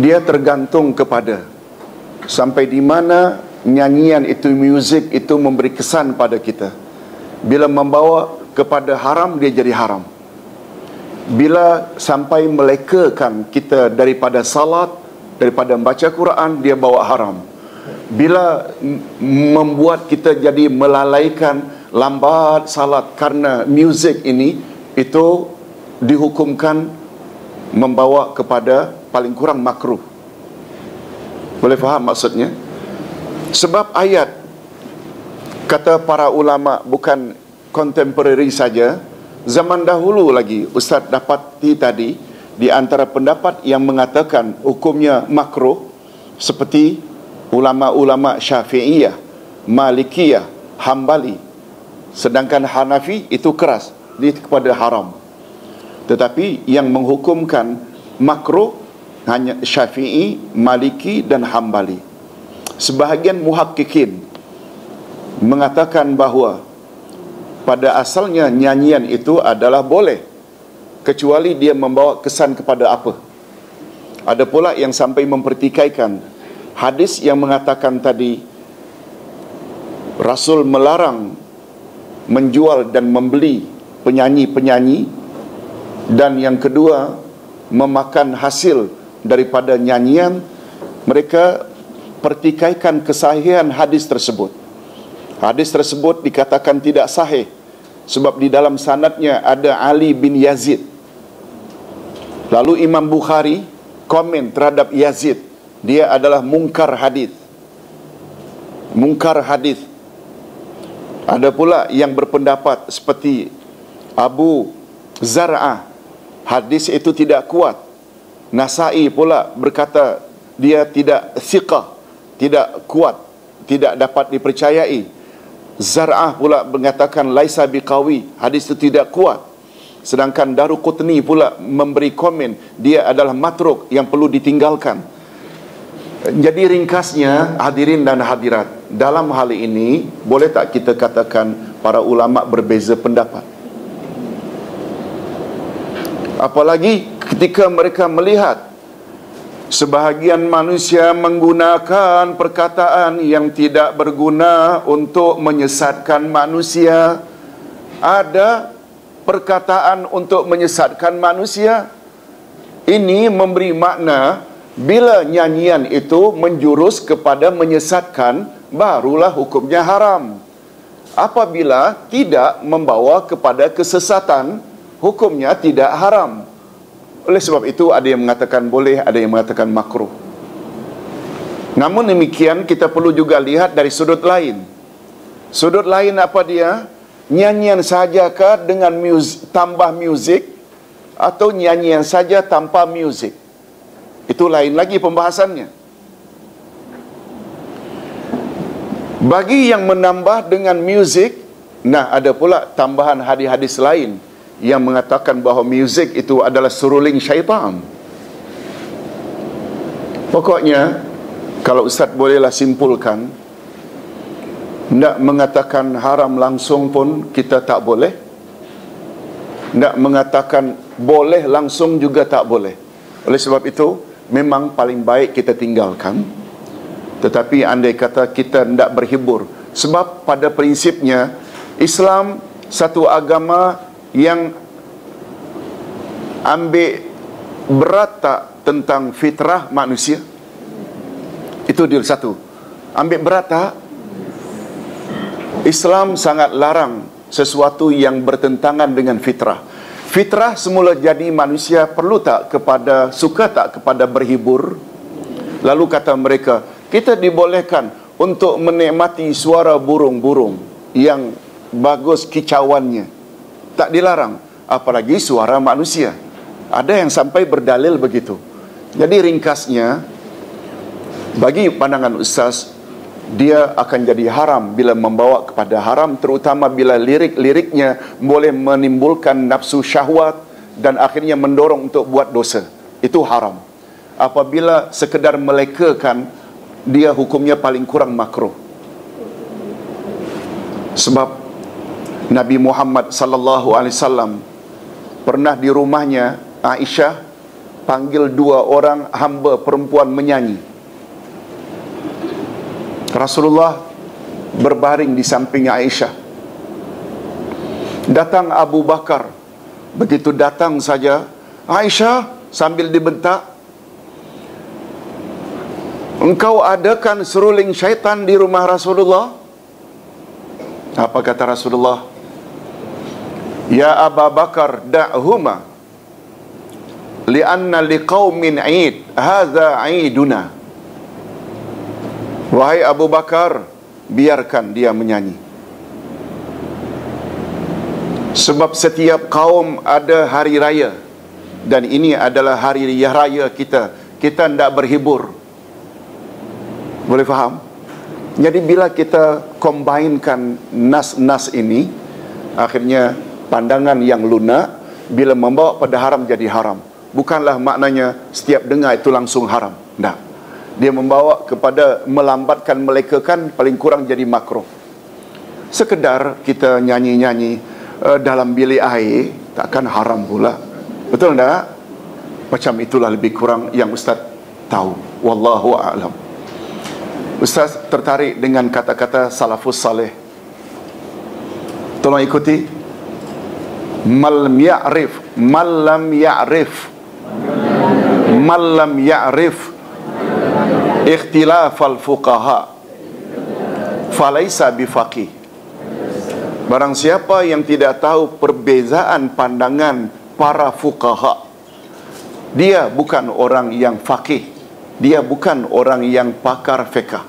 Dia tergantung kepada sampai di mana nyanyian itu, muzik itu memberi kesan pada kita. Bila membawa kepada haram, dia jadi haram. Bila sampai melekakan kita daripada salat, daripada membaca Quran, dia bawa haram. Bila membuat kita jadi melalaikan lambat salat karena muzik ini, itu dihukumkan membawa kepada paling kurang makruh. Boleh faham maksudnya? Sebab ayat, kata para ulama, bukan kontemporari saja, zaman dahulu lagi Ustaz dapati tadi, di antara pendapat yang mengatakan hukumnya makruh, seperti ulama-ulama Syafi'iyah, Malikiyah, Hambali. Sedangkan Hanafi itu keras, dia kepada haram. Tetapi yang menghukumkan makruh hanya Syafi'i, Maliki dan Hambali. Sebahagian muhakkikin mengatakan bahawa pada asalnya nyanyian itu adalah boleh, kecuali dia membawa kesan kepada apa. Ada pula yang sampai mempertikaikan hadis yang mengatakan tadi Rasul melarang menjual dan membeli penyanyi-penyanyi, dan yang kedua memakan hasil daripada nyanyian. Mereka pertikaikan kesahihan hadis tersebut. Hadis tersebut dikatakan tidak sahih sebab di dalam sanadnya ada Ali bin Yazid. Lalu Imam Bukhari komen terhadap Yazid, dia adalah mungkar hadis. Mungkar hadis. Ada pula yang berpendapat seperti Abu Zar'ah, hadis itu tidak kuat. Nasai pula berkata dia tidak thiqah, tidak kuat, tidak dapat dipercayai. Zar'ah pula mengatakan laisa biqawi, hadis itu tidak kuat. Sedangkan Daruqutni pula memberi komen dia adalah matruk yang perlu ditinggalkan. Jadi ringkasnya, hadirin dan hadirat, dalam hal ini boleh tak kita katakan para ulama berbeza pendapat? Apalagi ketika mereka melihat sebahagian manusia menggunakan perkataan yang tidak berguna untuk menyesatkan manusia. Ada perkataan untuk menyesatkan manusia. Ini memberi makna bila nyanyian itu menjurus kepada menyesatkan, barulah hukumnya haram. Apabila tidak membawa kepada kesesatan, hukumnya tidak haram. Oleh sebab itu ada yang mengatakan boleh, ada yang mengatakan makruh. Namun demikian kita perlu juga lihat dari sudut lain. Sudut lain apa dia? Nyanyian sajakah dengan tambah muzik, atau nyanyian saja tanpa muzik? Itu lain lagi pembahasannya. Bagi yang menambah dengan muzik, nah ada pula tambahan hadis-hadis lain yang mengatakan bahawa muzik itu adalah seruling syaitan. Pokoknya, kalau Ustaz bolehlah simpulkan, nak mengatakan haram langsung pun kita tak boleh. Nak mengatakan boleh langsung juga tak boleh. Oleh sebab itu, memang paling baik kita tinggalkan. Tetapi andai kata kita tidak berhibur, sebab pada prinsipnya Islam satu agama yang ambil berat tak tentang fitrah manusia. Itu dia satu. Ambil berat tak? Islam sangat larang sesuatu yang bertentangan dengan fitrah. Fitrah semula jadi manusia perlu tak kepada, suka tak kepada berhibur? Lalu kata mereka, kita dibolehkan untuk menikmati suara burung-burung yang bagus kicauannya. Tak dilarang, apalagi suara manusia. Ada yang sampai berdalil begitu. Jadi ringkasnya, bagi pandangan Ustaz, dia akan jadi haram bila membawa kepada haram, terutama bila lirik-liriknya boleh menimbulkan nafsu syahwat dan akhirnya mendorong untuk buat dosa. Itu haram. Apabila sekedar melekakan, dia hukumnya paling kurang makruh. Sebab Nabi Muhammad sallallahu alaihi wasallam pernah di rumahnya Aisyah panggil dua orang hamba perempuan menyanyi. Rasulullah berbaring di samping Aisyah. Datang Abu Bakar. Begitu datang saja, Aisyah sambil dibentak, engkau adakan seruling syaitan di rumah Rasulullah? Apa kata Rasulullah? Ya Abu Bakar, da'huma li'anna liqaumin 'id, hadza 'iduna. Wahai Abu Bakar, biarkan dia menyanyi. Sebab setiap kaum ada hari raya, dan ini adalah hari raya kita. Kita tidak berhibur. Boleh faham? Jadi bila kita combinekan nas-nas ini, akhirnya pandangan yang lunak bila membawa pada haram jadi haram. Bukanlah maknanya setiap dengar itu langsung haram. Tidak. Dia membawa kepada melambatkan, melekakan, paling kurang jadi makruh. Sekedar kita nyanyi-nyanyi dalam bilik air, takkan haram pula. Betul tak? Macam itulah lebih kurang yang Ustaz tahu. Wallahu a'lam. Ustaz tertarik dengan kata-kata salafus salih. Tolong ikuti. Malam ya'rif, malam ya'rif, malam ya'rif ikhtilaf al-fuqaha falaisa bifaqih. Barang siapa yang tidak tahu perbezaan pandangan para fuqaha, dia bukan orang yang faqih, dia bukan orang yang pakar fiqh.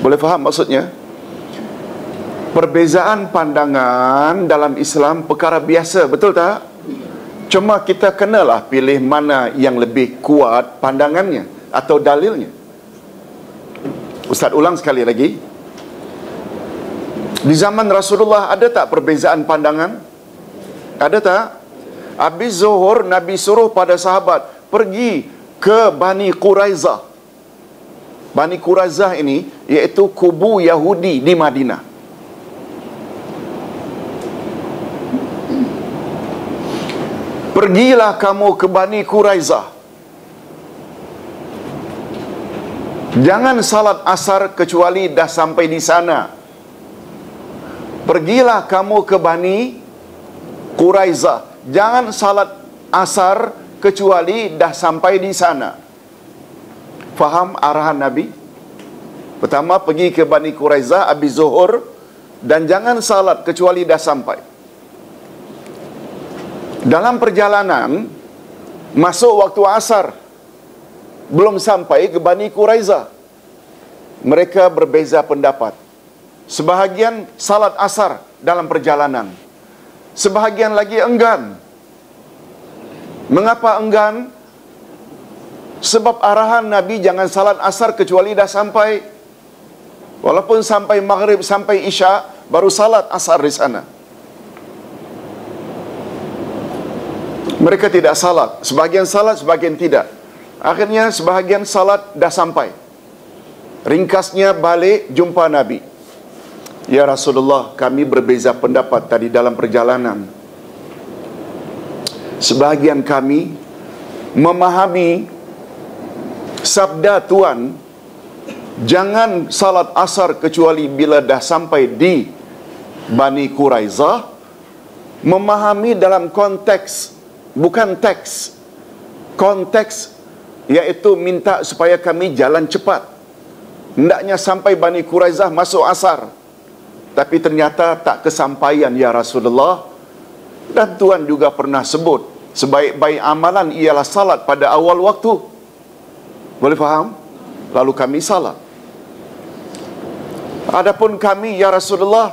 Boleh faham maksudnya? Perbezaan pandangan dalam Islam perkara biasa, betul tak? Cuma kita kenalah pilih mana yang lebih kuat pandangannya atau dalilnya. Ustaz ulang sekali lagi. Di zaman Rasulullah ada tak perbezaan pandangan? Ada tak? Habis zuhur Nabi suruh pada sahabat pergi ke Bani Quraizah. Bani Quraizah ini iaitu kubu Yahudi di Madinah. Pergilah kamu ke Bani Quraizah. Jangan salat asar kecuali dah sampai di sana. Pergilah kamu ke Bani Quraizah. Jangan salat asar kecuali dah sampai di sana. Faham arahan Nabi? Pertama pergi ke Bani Quraizah habis zuhur, dan jangan salat kecuali dah sampai. Dalam perjalanan masuk waktu asar, belum sampai ke Bani Quraizah, mereka berbeza pendapat. Sebahagian salat asar dalam perjalanan, sebahagian lagi enggan. Mengapa enggan? Sebab arahan Nabi jangan salat asar kecuali dah sampai. Walaupun sampai maghrib, sampai isya, baru salat asar di sana. Mereka tidak salat. Sebahagian salat, sebahagian tidak. Akhirnya sebahagian salat dah sampai. Ringkasnya balik jumpa Nabi. Ya Rasulullah, kami berbeza pendapat tadi dalam perjalanan. sebahagian kami memahami sabda Tuhan, jangan salat asar kecuali bila dah sampai di Bani Quraizah, memahami dalam konteks, bukan teks, konteks, iaitu minta supaya kami jalan cepat. Hendaknya sampai Bani Quraizah masuk asar, tapi ternyata tak kesampaian ya Rasulullah. Dan Tuhan juga pernah sebut sebaik-baik amalan ialah salat pada awal waktu. Boleh faham? Lalu kami salat. Adapun kami ya Rasulullah,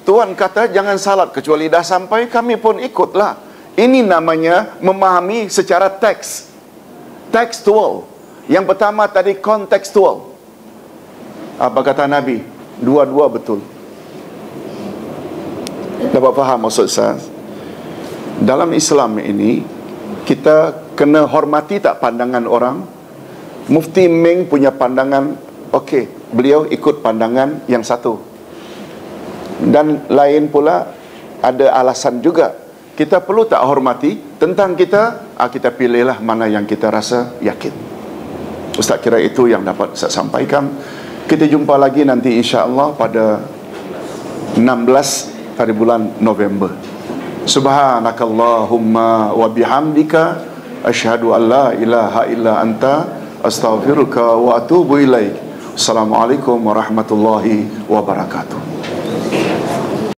Tuhan kata jangan salat kecuali dah sampai, kami pun ikutlah. Ini namanya memahami secara teks, tekstual. Yang pertama tadi kontekstual. Apa kata Nabi? Dua-dua betul. Dapat faham maksud saya? Dalam Islam ini, kita kena hormati tak pandangan orang? Mufti Meng punya pandangan, okey, beliau ikut pandangan yang satu. Dan lain pula ada alasan juga. Kita perlu tak hormati tentang kita, kita pilihlah mana yang kita rasa yakin. Ustaz kira itu yang dapat saya sampaikan. Kita jumpa lagi nanti insya-Allah pada 16 hari bulan November. Subhanakallahumma wa bihamdika asyhadu an la ilaha illa anta astaghfiruka wa atubu ilaik. Assalamualaikum warahmatullahi wabarakatuh.